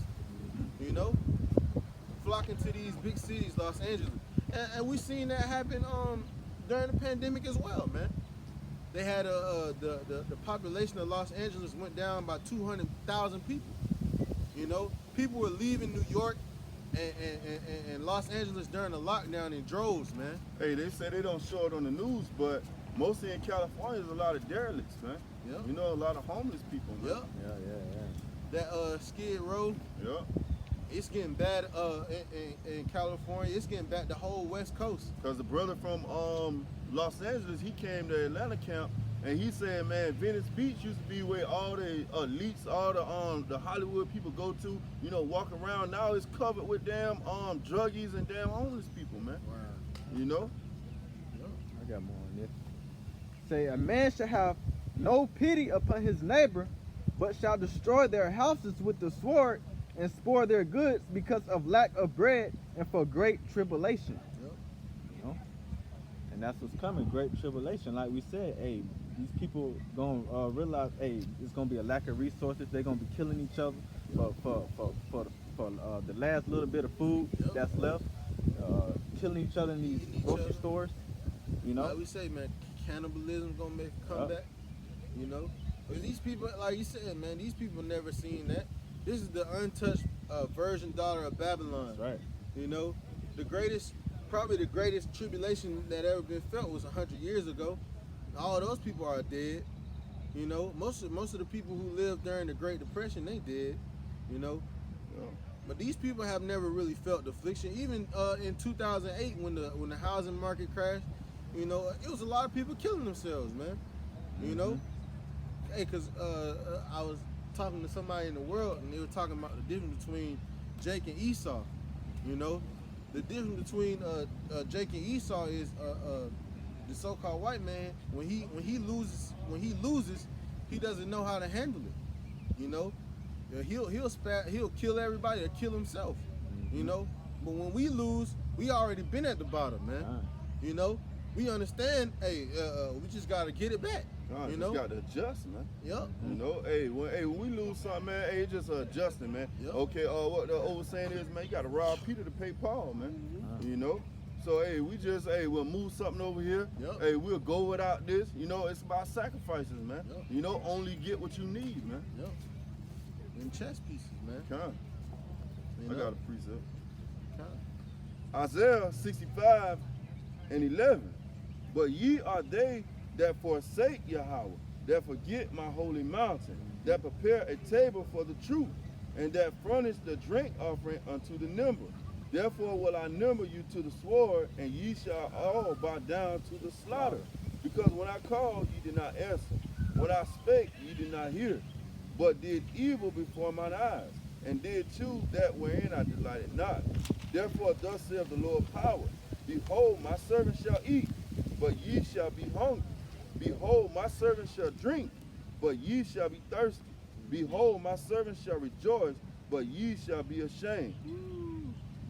flocking to these big cities, Los Angeles, and we seen that happen during the pandemic as well, man. They had the population of Los Angeles went down by 200,000 people. People were leaving New York and Los Angeles during the lockdown in droves, man. Hey, they say they don't show it on the news, but mostly in California, there's a lot of derelicts, man. Yep. A lot of homeless people, man. Yep. Yeah. That Skid Row, Yep. it's getting bad in California. It's getting bad the whole West Coast. Because the brother from Los Angeles, he came to Atlanta camp, and he said, man, Venice Beach used to be where all the elites, all the Hollywood people go to, walk around. Now it's covered with damn druggies and damn homeless people, man. Wow. I got more on this. Say, a man shall have no pity upon his neighbor, but shall destroy their houses with the sword and spoil their goods because of lack of bread and for great tribulation. Yep. And that's what's coming, great tribulation. Like we said, hey, these people gonna realize, hey, it's gonna be a lack of resources. They're gonna be killing each other for the last little bit of food Yep. that's left. Killing each other in these grocery stores. Like we say, man, cannibalism gonna make a comeback. Because these people, like you said, man, these people never seen that. This is the untouched virgin daughter of Babylon. That's right. Probably the greatest tribulation that ever been felt was 100 years ago. All those people are dead. Most of the people who lived during the Great Depression, they dead. Yeah. But these people have never really felt the affliction. Even in 2008, when the housing market crashed, it was a lot of people killing themselves, man. Hey, because I was talking to somebody in the world, and they were talking about the difference between Jake and Esau. The difference between Jake and Esau is the so-called white man. When he loses, he doesn't know how to handle it. He'll kill everybody or kill himself. But when we lose, we already been at the bottom, man. We understand. Hey, we just gotta get it back. You got to adjust, man. Yep. When we lose something, man, it's just adjusting, man. Yep. Okay, what the old saying is, man, you got to rob Peter to pay Paul, man. So, hey, we'll move something over here. Yep. Hey, we'll go without this. It's about sacrifices, man. Yep. Only get what you need, man. Yep. Them chess pieces, man. I got a precept. Kind. Isaiah 65 and 11. But ye are they that forsake Yahweh, that forget my holy mountain, that prepare a table for the truth, and that furnish the drink offering unto the number. Therefore will I number you to the sword, and ye shall all bow down to the slaughter. Because when I called, ye did not answer. When I spake, ye did not hear, but did evil before mine eyes, and did choose that wherein I delighted not. Therefore thus saith the Lord of power, behold, my servant shall eat, but ye shall be hungry. Behold, my servant shall drink, but ye shall be thirsty. Behold, my servant shall rejoice, but ye shall be ashamed.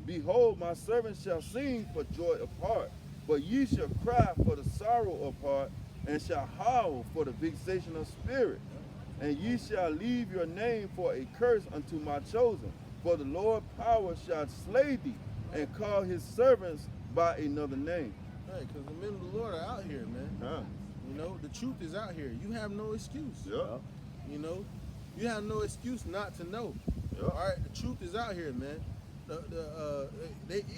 Behold, my servant shall sing for joy of heart, but ye shall cry for the sorrow of heart, and shall howl for the vexation of spirit. And ye shall leave your name for a curse unto my chosen, for the Lord power shall slay thee, and call his servants by another name. Right, because the men of the Lord are out here, man. know, the truth is out here. You have no excuse. Yep. You know, you have no excuse not to know. Yep. All right, the truth is out here, man.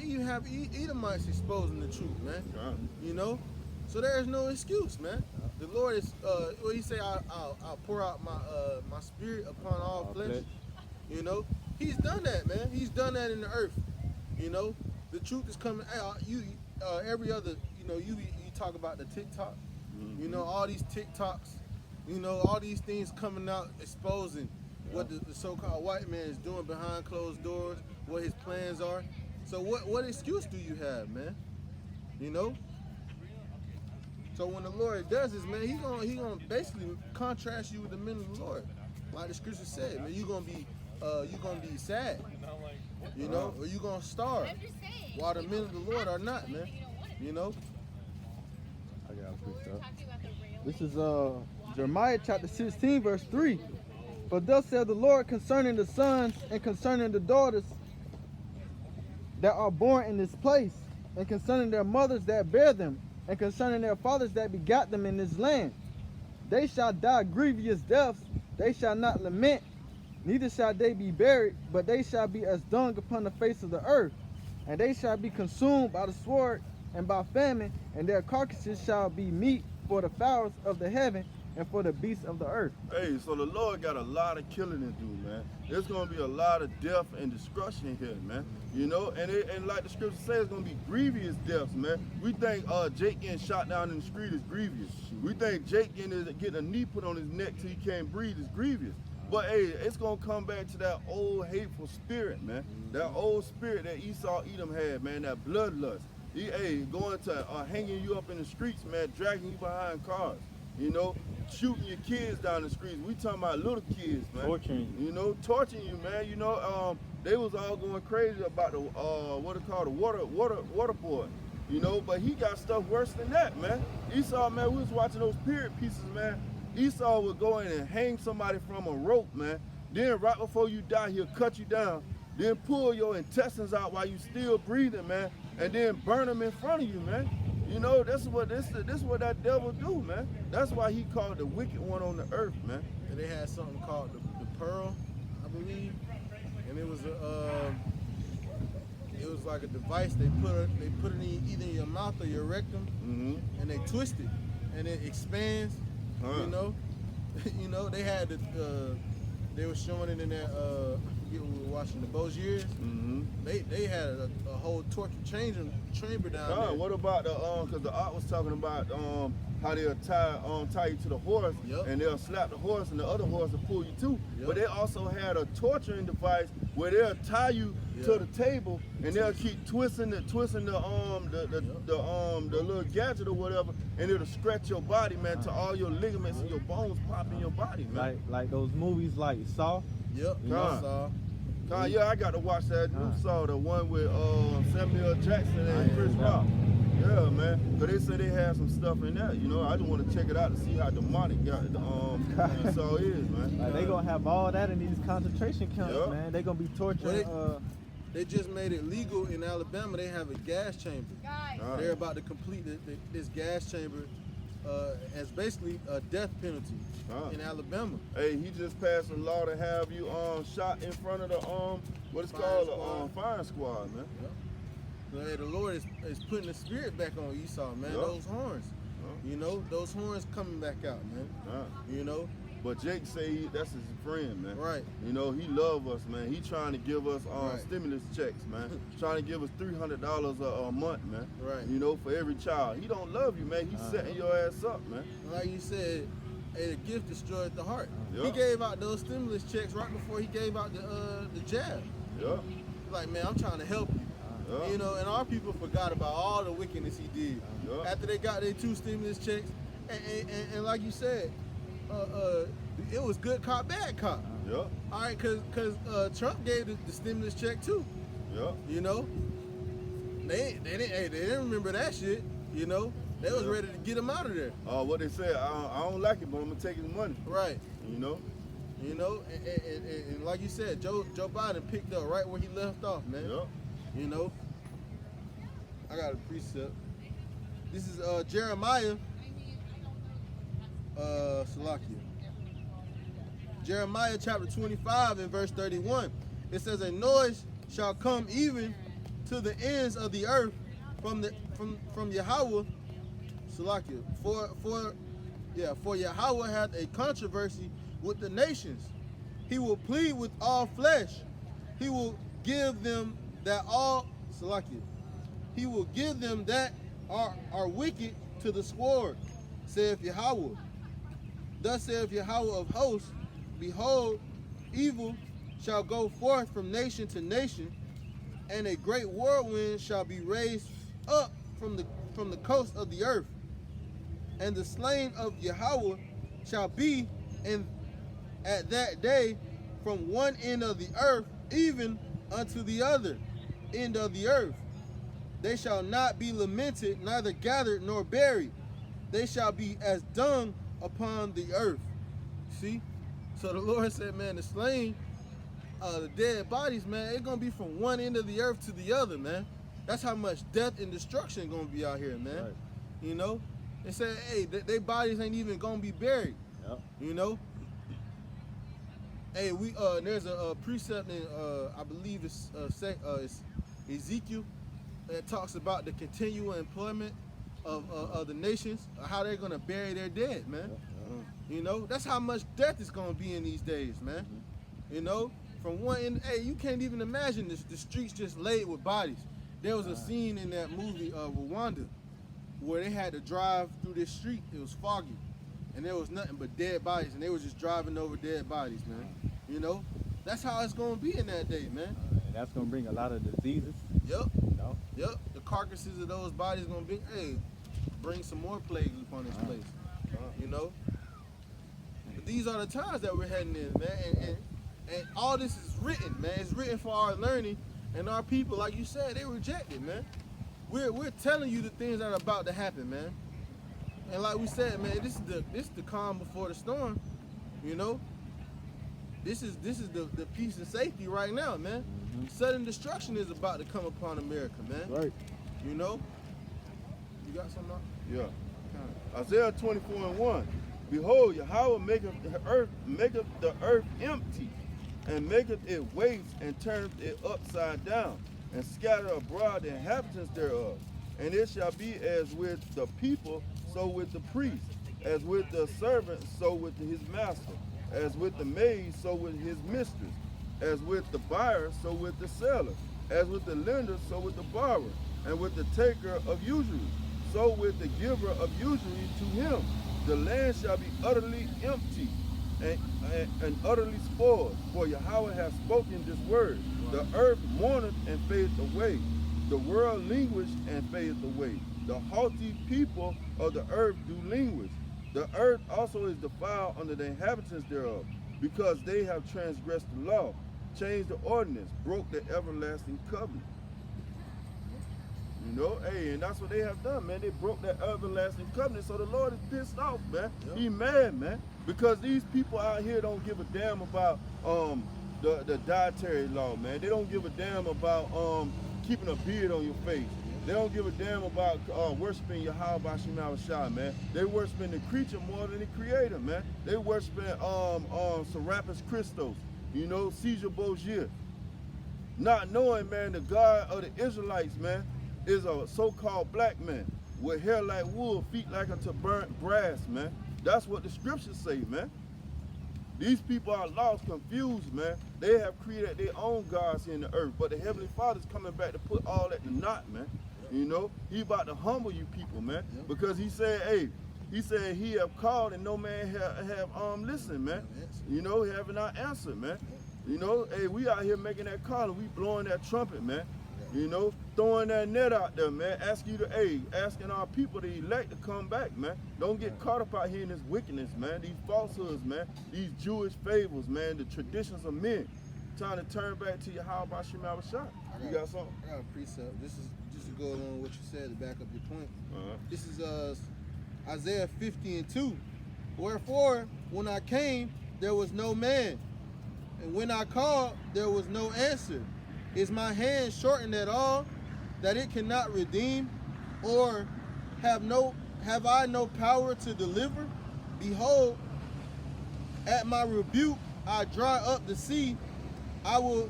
You have Edomites exposing the truth, man. You know, so there's no excuse, man. The Lord is, what He say? I'll pour out my spirit upon all flesh. You know, He's done that, man. He's done that in the earth. You know, the truth is coming out. Every other, you know, you talk about the TikTok. You know, all these TikToks. You know, all these things coming out exposing what the so-called white man is doing behind closed doors, what his plans are. So what excuse do you have, man? You know? So when the Lord does this, man, he gonna basically contrast you with the men of the Lord. Like the scripture said, man, you're gonna be sad. You know, or you're gonna starve. While the men of the Lord are not, man. You know? I got a precept. This is Jeremiah chapter 16, verse 3. But thus saith the Lord concerning the sons and concerning the daughters that are born in this place, and concerning their mothers that bear them, and concerning their fathers that begot them in this land. They shall die grievous deaths, they shall not lament, neither shall they be buried, but they shall be as dung upon the face of the earth, and they shall be consumed by the sword and by famine, and their carcasses shall be meat for the fowls of the heaven and for the beasts of the earth. Hey, so the Lord got a lot of killing to do, man. There's gonna be a lot of death and destruction here, man. You know, and like the scripture says, it's gonna be grievous deaths, man. We think Jake getting shot down in the street is grievous. We think Jake getting a knee put on his neck till he can't breathe is grievous. But hey, it's gonna come back to that old hateful spirit, man. That old spirit that Esau Edom had, man. That bloodlust. Going to hanging you up in the streets, man, dragging you behind cars. You know, shooting your kids down the streets. We talking about little kids, man. Torturing you. You know, torturing you, man. You know, they was all going crazy about the what it called, the water boy. You know, but he got stuff worse than that, man. Esau, man, we was watching those period pieces, man. Esau would go in and hang somebody from a rope, man. Then right before you die, he'll cut you down. Then pull your intestines out while you still breathing, man. And then burn them in front of you, man. You know, this is what that devil do, man. That's why he called the wicked one on the earth, man. And they had something called the pearl, I believe, and it was like a device they put it in either in your mouth or your rectum, and they twist it, and it expands. You know, you know they had they were showing it in that we were watching the Boziers. They had a whole torture chamber down there. What about the because the art was talking about how they'll tie you to the horse, and they'll slap the horse, and the other horse will pull you too. But they also had a torturing device where they'll tie you to the table, and they'll keep twisting the little gadget or whatever, and it'll scratch your body, man, to all your ligaments and your bones pop in your body, man. Like those movies like Saw. Yep. Saw. Yeah, I got to watch that new Saw, the one with Samuel Jackson and Chris Rock. Yeah, man. Cause they say they had some stuff in that. You know, I just want to check it out to see how demonic Saw is, man. Like, they gonna have all that in these concentration camps, man. They gonna be torturing. They just made it legal in Alabama. They have a gas chamber. They're about to complete this gas chamber as basically a death penalty in Alabama. Hey, he just passed a law to have you shot in front of the what it's called a firing squad, man. So, hey, the Lord is putting the spirit back on Esau, man. Those horns, you know, those horns coming back out, man. You know. But Jake say that's his friend, man. Right. You know, he love us, man. He trying to give us stimulus checks, man. Trying to give us $300 a month, man. Right. You know, for every child. He don't love you, man. He's setting your ass up, man. Like you said, the gift destroyed the heart. He gave out those stimulus checks right before he gave out the jab. Like, man, I'm trying to help you. You know, and our people forgot about all the wickedness he did. After they got their 2 stimulus checks, and like you said, it was good cop, bad cop. All right, cause Trump gave the stimulus check too. You know, they didn't remember that shit. You know, they was ready to get him out of there. What they said, I don't like it, but I'm gonna take his money. Right. You know. You know, and like you said, Joe Biden picked up right where he left off, man. You know, I got a precept. This is Jeremiah Salakia. Jeremiah chapter 25 and verse 31. It says, a noise shall come even to the ends of the earth from Yahweh. Salakia. For Yahweh hath a controversy with the nations. He will plead with all flesh. He will give them that all Salakia. He will give them that are wicked to the sword, saith Yahweh. Thus saith Yahweh of hosts, behold, evil shall go forth from nation to nation, and a great whirlwind shall be raised up from the coast of the earth. And the slain of Yahweh shall be at that day from one end of the earth even unto the other end of the earth. They shall not be lamented, neither gathered nor buried. They shall be as dung upon the earth. See? So the Lord said, man, the slain, the dead bodies, man, it's going to be from one end of the earth to the other, man. That's how much death and destruction going to be out here, man. Right. You know? They said, hey, their bodies ain't even going to be buried. Yep. You know? Hey, there's a precept in, I believe it's Ezekiel, that talks about the continual employment of the nations, how they're going to bury their dead, man. You know, that's how much death is going to be in these days, man. You know, from one end, hey, you can't even imagine this, the streets just laid with bodies. There was a scene in that movie, Rwanda, where they had to drive through this street. It was foggy, and there was nothing but dead bodies, and they were just driving over dead bodies, man. You know, that's how it's going to be in that day, man. And that's going to bring a lot of diseases. Yep. You know? Yep. The carcasses of those bodies going to be, hey, bring some more plagues upon this place. You know? But these are the times that we're heading in, man. And all this is written, man. It's written for our learning, and our people, like you said, they reject it, man. We're telling you the things that are about to happen, man. And like we said, man, this is the calm before the storm, you know? This is the peace and safety right now, man. Sudden destruction is about to come upon America, man. Right. You know? You got something else? Yeah. Isaiah 24:1. Behold, Yahweh maketh the earth empty, and maketh it waste, and turneth it upside down, and scatter abroad the inhabitants thereof. And it shall be as with the people, so with the priest, as with the servant, so with his master, as with the maid, so with his mistress, as with the buyer, so with the seller, as with the lender, so with the borrower, and with the taker of usury, so with the giver of usury to him. The land shall be utterly empty and utterly spoiled, for Yahweh hath spoken this word. The earth mourneth and fadeth away. The world languisheth and fadeth away. The haughty people of the earth do languish. The earth also is defiled under the inhabitants thereof, because they have transgressed the law, changed the ordinance, broke the everlasting covenant. You know, hey, and that's what they have done, man. They broke that everlasting covenant, so the Lord is pissed off, man. Yep. He mad, man, because these people out here don't give a damn about the dietary law, man. They don't give a damn about keeping a beard on your face. They don't give a damn about worshiping Yahweh Bashim Al-Shah, man. They worshiping the creature more than the creator, man. They worshiping Serapis Christos, you know, Caesar Borgia. Not knowing, man, the God of the Israelites, man, is a so-called black man with hair like wool, feet like unto burnt brass, man. That's what the scriptures say, man. These people are lost, confused, man. They have created their own gods here in the earth, but the Heavenly Father's coming back to put all that to naught, man. You know, he about to humble you people, man, because he said, hey, he said he have called and no man have listened, man. You know, he have not answered, man. You know, hey, we out here making that call and we blowing that trumpet, man. You know, throwing that net out there, man. Asking our people, the elect, to come back, man. Don't get caught up out here in this wickedness, man. These falsehoods, man. These Jewish fables, man. The traditions of men. Trying to turn back to Yahweh Bashim Al-Shah. You got something? I got a precept. This is just to go along with what you said to back up your point. This is Isaiah 50:2. Wherefore, when I came, there was no man, and when I called, there was no answer. Is my hand shortened at all, that it cannot redeem, or have I no power to deliver? behold, at my rebuke I dry up the sea. I will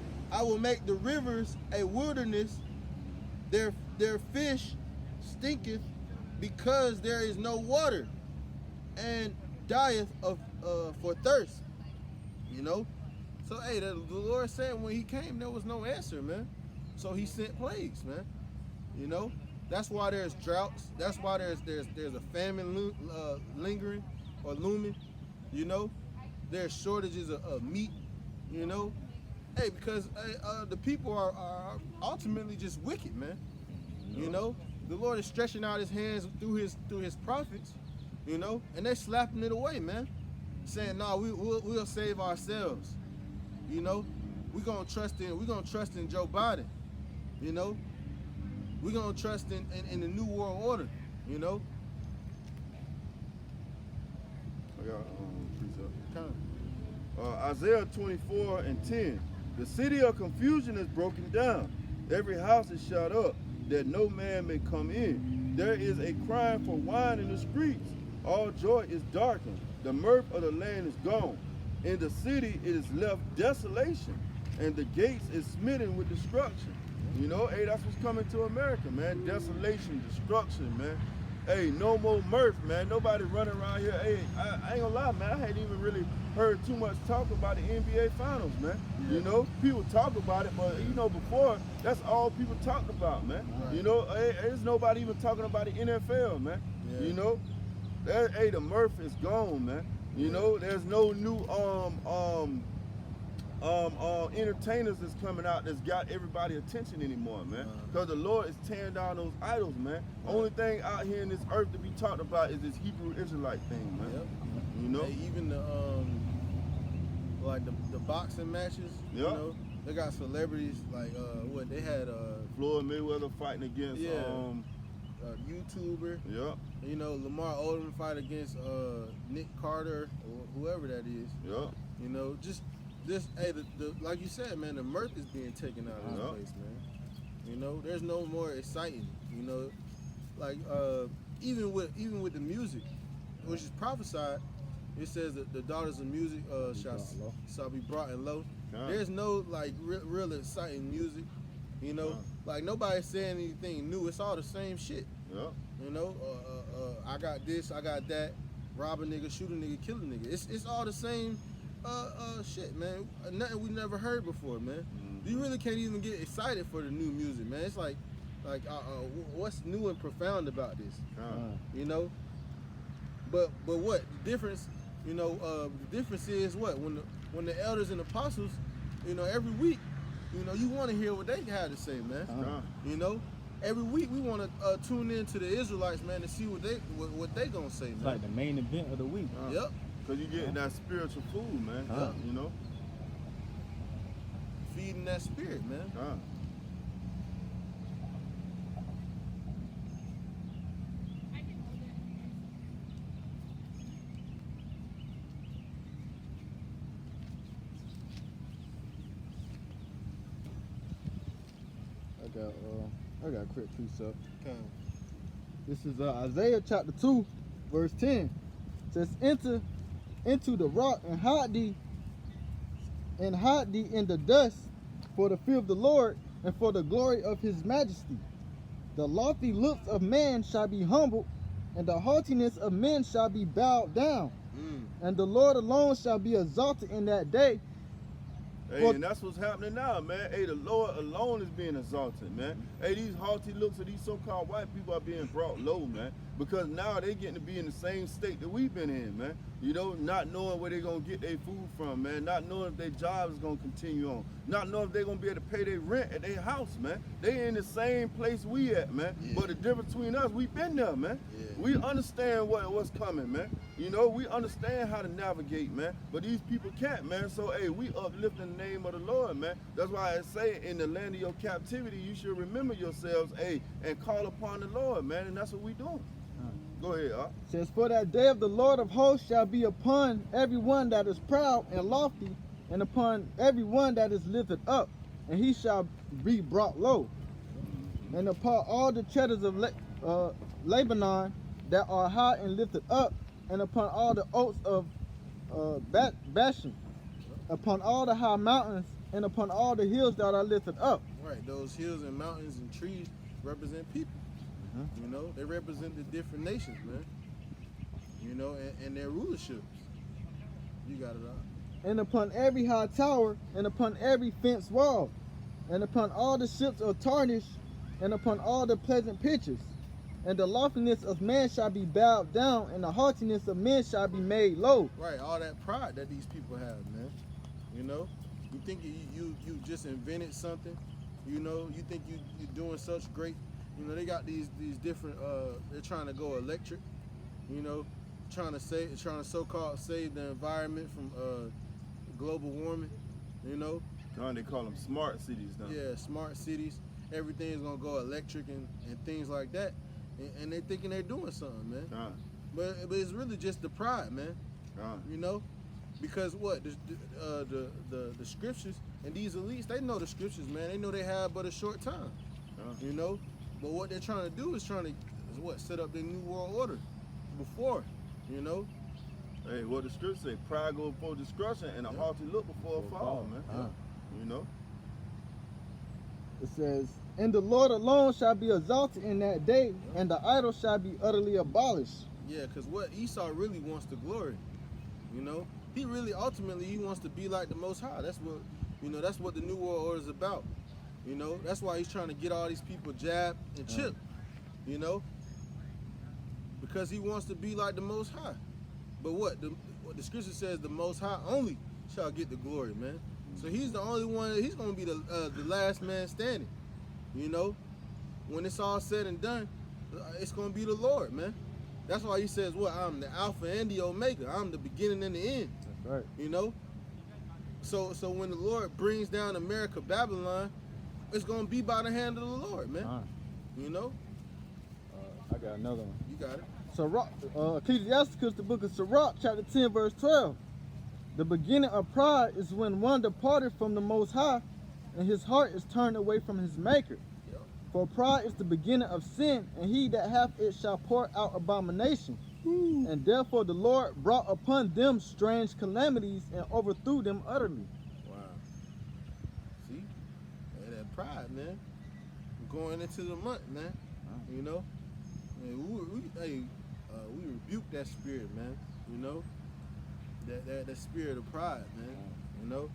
make the rivers a wilderness. Their fish stinketh because there is no water, and dieth of for thirst. You know? So hey, the Lord said when he came there was no answer, man. So he sent plagues, man. You know? That's why there's droughts. That's why there's a famine lingering or looming. You know? There's shortages of meat, you know? Hey, because the people are ultimately just wicked, man. You know? The Lord is stretching out his hands through his prophets, you know? And they're slapping it away, man. Saying, nah, we'll save ourselves. You know? We're gonna trust in Joe Biden, you know? We're gonna trust in the New World Order, you know? I got Isaiah 24:10. The city of confusion is broken down. Every house is shut up, that no man may come in. There is a crying for wine in the streets. All joy is darkened. The mirth of the land is gone. In the city it is left desolation, and the gates is smitten with destruction. You know, hey, that's what's coming to America, man. Desolation, destruction, man. Hey, no more mirth, man. Nobody running around here. Hey, I ain't gonna lie, man. I hadn't even really heard too much talk about the NBA Finals, man. Yeah. You know, people talk about it, but you know, before, that's all people talked about, man. Right. You know, hey, there's nobody even talking about the NFL, man. Yeah. You know, hey, the mirth is gone, man. You know, there's no new entertainers that's coming out that's got everybody attention anymore, man. Because the Lord is tearing down those idols, man. Only thing out here in this earth to be talked about is this Hebrew Israelite thing, man. Yep. You know, hey, even the like the boxing matches. Yep. You know, they got celebrities like what they had Floyd Mayweather fighting against YouTuber. Yep. You know, Lamar Odom fight against Nick Carter or whoever that is. Yep. You know, just this, hey, the like you said, man, the mirth is being taken out of this place, man. You know, there's no more exciting. You know, like even with the music, which is prophesied, it says that the daughters of music shall be brought in low. There's no like real exciting music. You know, like nobody's saying anything new. It's all the same shit. Yeah. You know, I got this, I got that. Rob a nigga, shoot a nigga, kill a nigga. It's all the same. Shit, man. Nothing we never heard before, man. You really can't even get excited for the new music, man. It's like, what's new and profound about this? You know. But what the difference? You know, the difference is what when the elders and apostles, you know, every week, you know, you want to hear what they have to say, man. You know, every week we want to tune in to the Israelites, man, to see what they gonna say, man. It's like the main event of the week. Yep. Cause you getting that spiritual food, man. You know, feeding that spirit, man. I got a quick precept. This is Isaiah chapter 2, verse 10. It says, enter into the rock and hide thee in the dust for the fear of the Lord and for the glory of his majesty. The lofty looks of man shall be humbled, and the haughtiness of men shall be bowed down. And the Lord alone shall be exalted in that day. Hey, and that's what's happening now, man. Hey, the Lord alone is being exalted, man. Hey, these haughty looks of these so-called white people are being brought low, man. Because now they're getting to be in the same state that we've been in, man. You know, not knowing where they're going to get their food from, man. Not knowing if their job is going to continue on. Not knowing if they're going to be able to pay their rent at their house, man. They in the same place we at, man. Yeah. But the difference between us, we've been there, man. Yeah. We understand what's coming, man. You know, we understand how to navigate, man. But these people can't, man. So, hey, we uplifting the name of the Lord, man. That's why I say in the land of your captivity, you should remember yourselves, hey, and call upon the Lord, man. And that's what we doing. Go ahead, It says, for that day of the Lord of hosts shall be upon everyone that is proud and lofty, and upon everyone that is lifted up, and he shall be brought low. And upon all the treaders of Lebanon that are high and lifted up, and upon all the oaks of Bashan, upon all the high mountains, and upon all the hills that are lifted up. Right, those hills and mountains and trees represent people. You know, they represent the different nations, man. You know, and their rulerships. You got it out. And upon every high tower, and upon every fenced wall, and upon all the ships of Tarshish, and upon all the pleasant pitches. And the loftiness of man shall be bowed down, and the haughtiness of men shall be made low. Right, all that pride that these people have, man. You know, you think you just invented something. You know, you think you're doing such great. You know, they got these different. They're trying to go electric. You know, trying to so-called save the environment from global warming. You know. They call them smart cities now. Yeah, smart cities. Everything is gonna go electric and things like that. And they're thinking they're doing something, man. But it's really just the pride, man. You know, because what the scriptures and these elites, they know the scriptures, man. They know they have but a short time. You know, but what they're trying to do is set up their new world order before. You know. Hey, what the scriptures say? Pride go before destruction, and a haughty look before a fall, man. You know. It says, and the Lord alone shall be exalted in that day, and the idol shall be utterly abolished. Yeah, because what Esau really wants the glory. You know, he really ultimately he wants to be like the Most High. That's what, you know, that's what the New World Order is about. You know, that's why he's trying to get all these people jabbed and chipped. You know, because he wants to be like the Most High. But what the scripture says, the Most High only shall get the glory, man. So he's the only one. He's going to be the last man standing. You know, when it's all said and done, it's going to be the Lord, man. That's why he says, "What? I'm the Alpha and the Omega. I'm the beginning and the end." That's right. You know. So when the Lord brings down America, Babylon, it's going to be by the hand of the Lord, man. You know. I got another one. You got it. So Ecclesiasticus, the book of Sirach, chapter 10, verse 12. The beginning of pride is when one departed from the Most High, and his heart is turned away from his Maker. Yep. For pride is the beginning of sin, and he that hath it shall pour out abomination. And therefore the Lord brought upon them strange calamities and overthrew them utterly. Wow. See? Hey, that pride, man. Going into the month, man. You know? And we rebuke that spirit, man. You know? That spirit of pride, man. You know?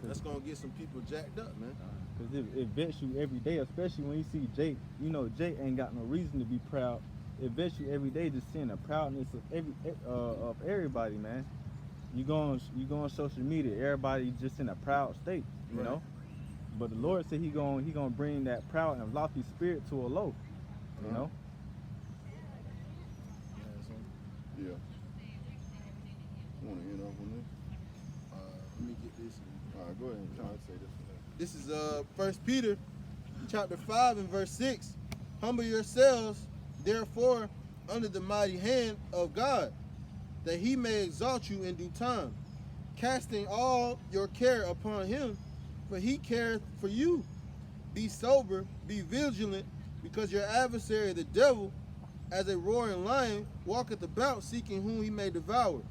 That's gonna get some people jacked up, man. Because it vexes you every day, especially when you see Jake. You know, Jake ain't got no reason to be proud. It vexes you every day just seeing the proudness of everybody, man. You go on social media, everybody just in a proud state, you know. But the Lord said he gonna bring that proud and lofty spirit to a low, you know. Yeah. I want to end off on this. Let me get this. All right, go ahead and try to say this. This is 1 Peter chapter 5 and verse 6. Humble yourselves, therefore, under the mighty hand of God, that he may exalt you in due time, casting all your care upon him, for he careth for you. Be sober, be vigilant, because your adversary, the devil, as a roaring lion, walketh about, seeking whom he may devour.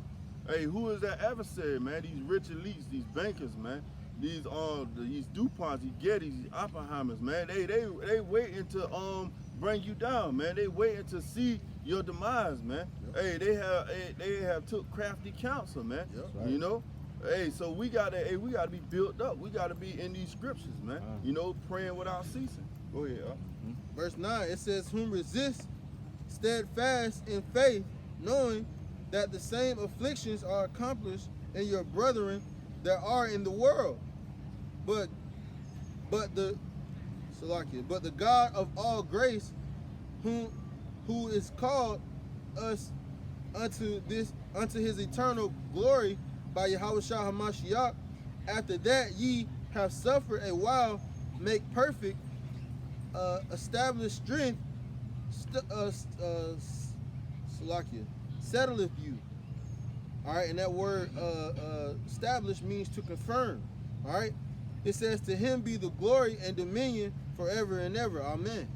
Hey, who is that adversary, man? These rich elites, these bankers, man. These DuPonts, these Gettys, these Oppenheimers, man. They waiting to bring you down, man. They waiting to see your demise, man. Hey, they have took crafty counsel, man. You know. Hey, so we gotta be built up. We gotta be in these scriptures, man. You know, praying without ceasing. Go ahead. Verse 9, it says, "Whom resist steadfast in faith, knowing that the same afflictions are accomplished in your brethren that are in the world. But the God of all grace, who is called us unto his eternal glory by Yahushua HaMashiach, after that ye have suffered a while, make perfect, establish strength, settleth you." All right, and that word establish means to confirm. All right, it says, "To him be the glory and dominion forever and ever." Amen.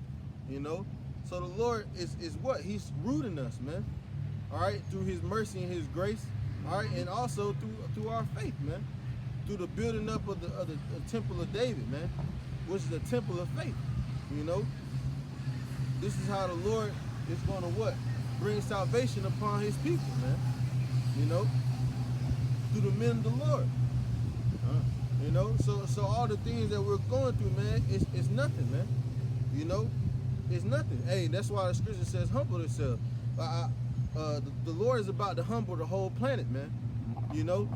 You know, so the Lord is what? He's rooting us, man. all right, through his mercy and his grace, all right, and also through our faith, man, through the building up of the temple of David, man, which is the temple of faith, you know. This is how the Lord is going to what? Bring salvation upon his people, man, you know, through the men of the Lord. You know, so all the things that we're going through, man, it's nothing, man. You know, it's nothing. Hey, that's why the scripture says humble yourself. The Lord is about to humble the whole planet, man. You know,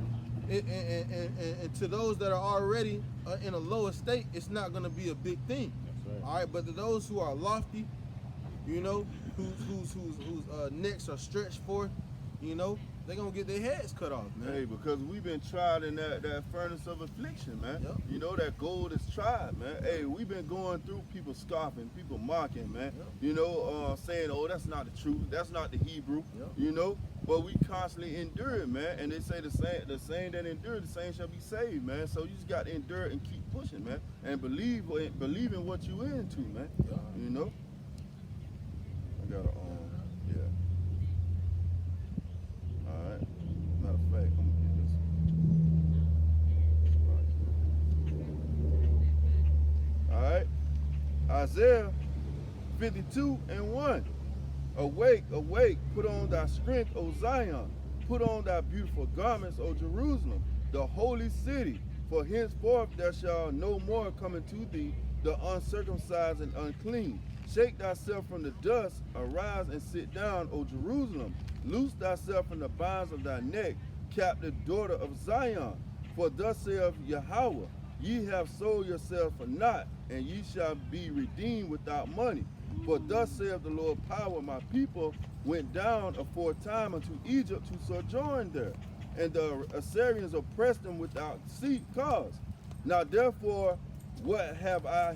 and to those that are already in a lower state, it's not going to be a big thing. That's right. All right, but to those who are lofty, you know, whose necks are stretched forth, you know, they're going to get their heads cut off, man. Hey, because we've been tried in that furnace of affliction, man. Yep. You know, that gold is tried, man. Hey, we've been going through people scoffing, people mocking, man. Yep. You know, saying, oh, that's not the truth. That's not the Hebrew, Yep. you know. But we constantly endure it, man. And they say the same that endure, the same shall be saved, man. So you just got to endure it and keep pushing, man. And believe in what you into, man. Yep. You know. I got to, yeah. All right. Matter of fact, I'm gonna get this. All right. Isaiah 52:1. Awake, awake, put on thy strength, O Zion. Put on thy beautiful garments, O Jerusalem, the holy city. For henceforth there shall no more come into thee the uncircumcised and unclean. Shake thyself from the dust, arise and sit down, O Jerusalem. Loose thyself from the bonds of thy neck, captive daughter of Zion. For thus saith Yahweh, ye have sold yourselves for naught, and ye shall be redeemed without money. For thus saith the Lord power, my people went down aforetime unto Egypt to sojourn there, and the Assyrians oppressed them without cause. Now therefore, what have I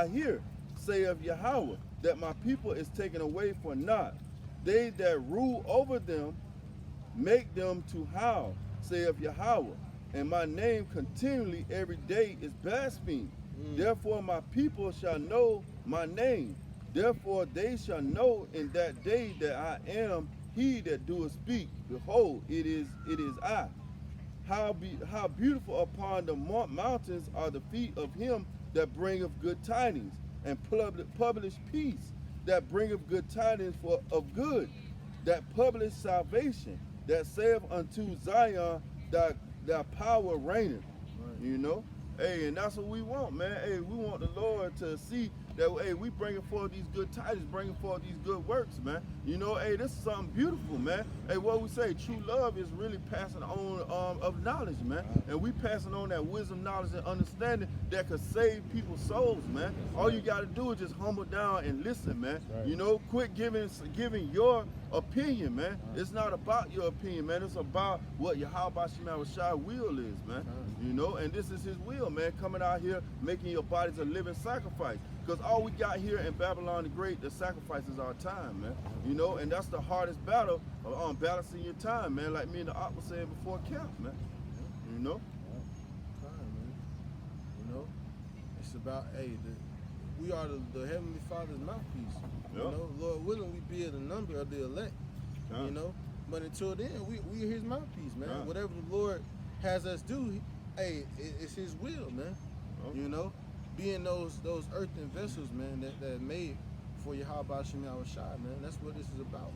hear, saith Yahweh, that my people is taken away for naught. They that rule over them make them to howl, saith Yahweh, and my name continually every day is blasphemed. Therefore my people shall know my name. Therefore they shall know in that day that I am he that doeth speak. Behold, it is I. How beautiful upon the mountains are the feet of him that bringeth good tidings, and publish peace, that bringeth good tidings of good, that publish salvation, that saith unto Zion, thy power reigneth. Right. You know? Hey, and that's what we want, man. Hey, we want the Lord to see that, hey, we bringing forth these good tidings, bringing forth these good works, man. You know, hey, this is something beautiful, man. Hey, what we say, true love is really passing on of knowledge, man. And we passing on that wisdom, knowledge, and understanding that could save people's souls, man. All you got to do is just humble down and listen, man. Right. You know, quit giving your opinion, man. It's not about your opinion, man. It's about what Yahweh Shai will is, man. You know, and this is his will, man, coming out here, making your bodies a living sacrifice. Because all we got here in Babylon the Great, the sacrifice is our time, man. You know, and that's the hardest battle, balancing your time, man, like me and the Op was saying before camp, man. You know? Time, man. You know? It's about, hey, we are the Heavenly Father's mouthpiece. You know, Lord willing, we be in the number of the elect. You know? But until then, we are his mouthpiece, man. Whatever the Lord has us do, hey, it's his will, man. You know? Being those earthen vessels, man, that made for Yahweh Shai, man. That's what this is about.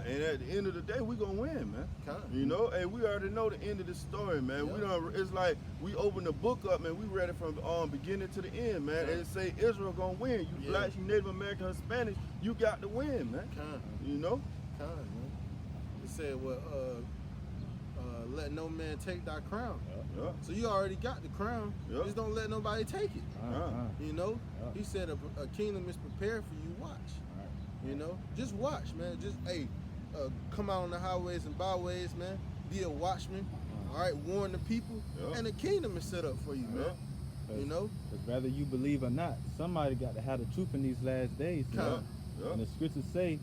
And at the end of the day, we gonna win, man. You know, hey, we already know the end of the story, man. Yeah. We don't. It's like we open the book up, man. We read it from beginning to the end, man. And it say Israel gonna win. You blacks, you Native American, Hispanics, you got to win, man. You know. Man. It said, well, let no man take thy crown. So you already got the crown. Just don't let nobody take it. You know? He said a kingdom is prepared for you. Watch. You know? Just watch, man. Just, hey, come out on the highways and byways, man. Be a watchman. All right? Warn the people. And the kingdom is set up for you, man. You know? Because whether you believe or not, somebody got to have the truth in these last days. And the scriptures say,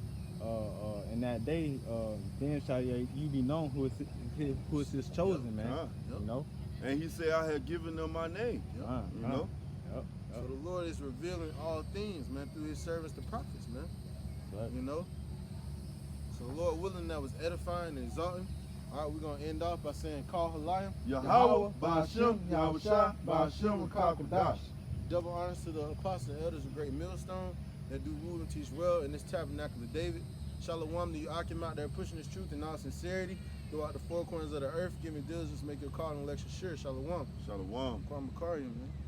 in that day, then shall you be known who is his chosen, man. You know? And he said, I have given them my name. You know? So the Lord is revealing all things, man, through his servants, the prophets, man. You know? So So the Lord willing, that was edifying and exalting. All right, we're going to end off by saying, Call Halayim. Yahweh, Ba'ashem, Yahushua, Ba'ashem, Rakakadash. Double honors to the apostles and elders of Great Millstone that do rule and teach well in this tabernacle of David. Shalom to you, Akim, out there pushing this truth in all sincerity throughout the four corners of the earth, giving diligence, make your call and election sure. Shalom. Shalom. Kwame Makarian, man.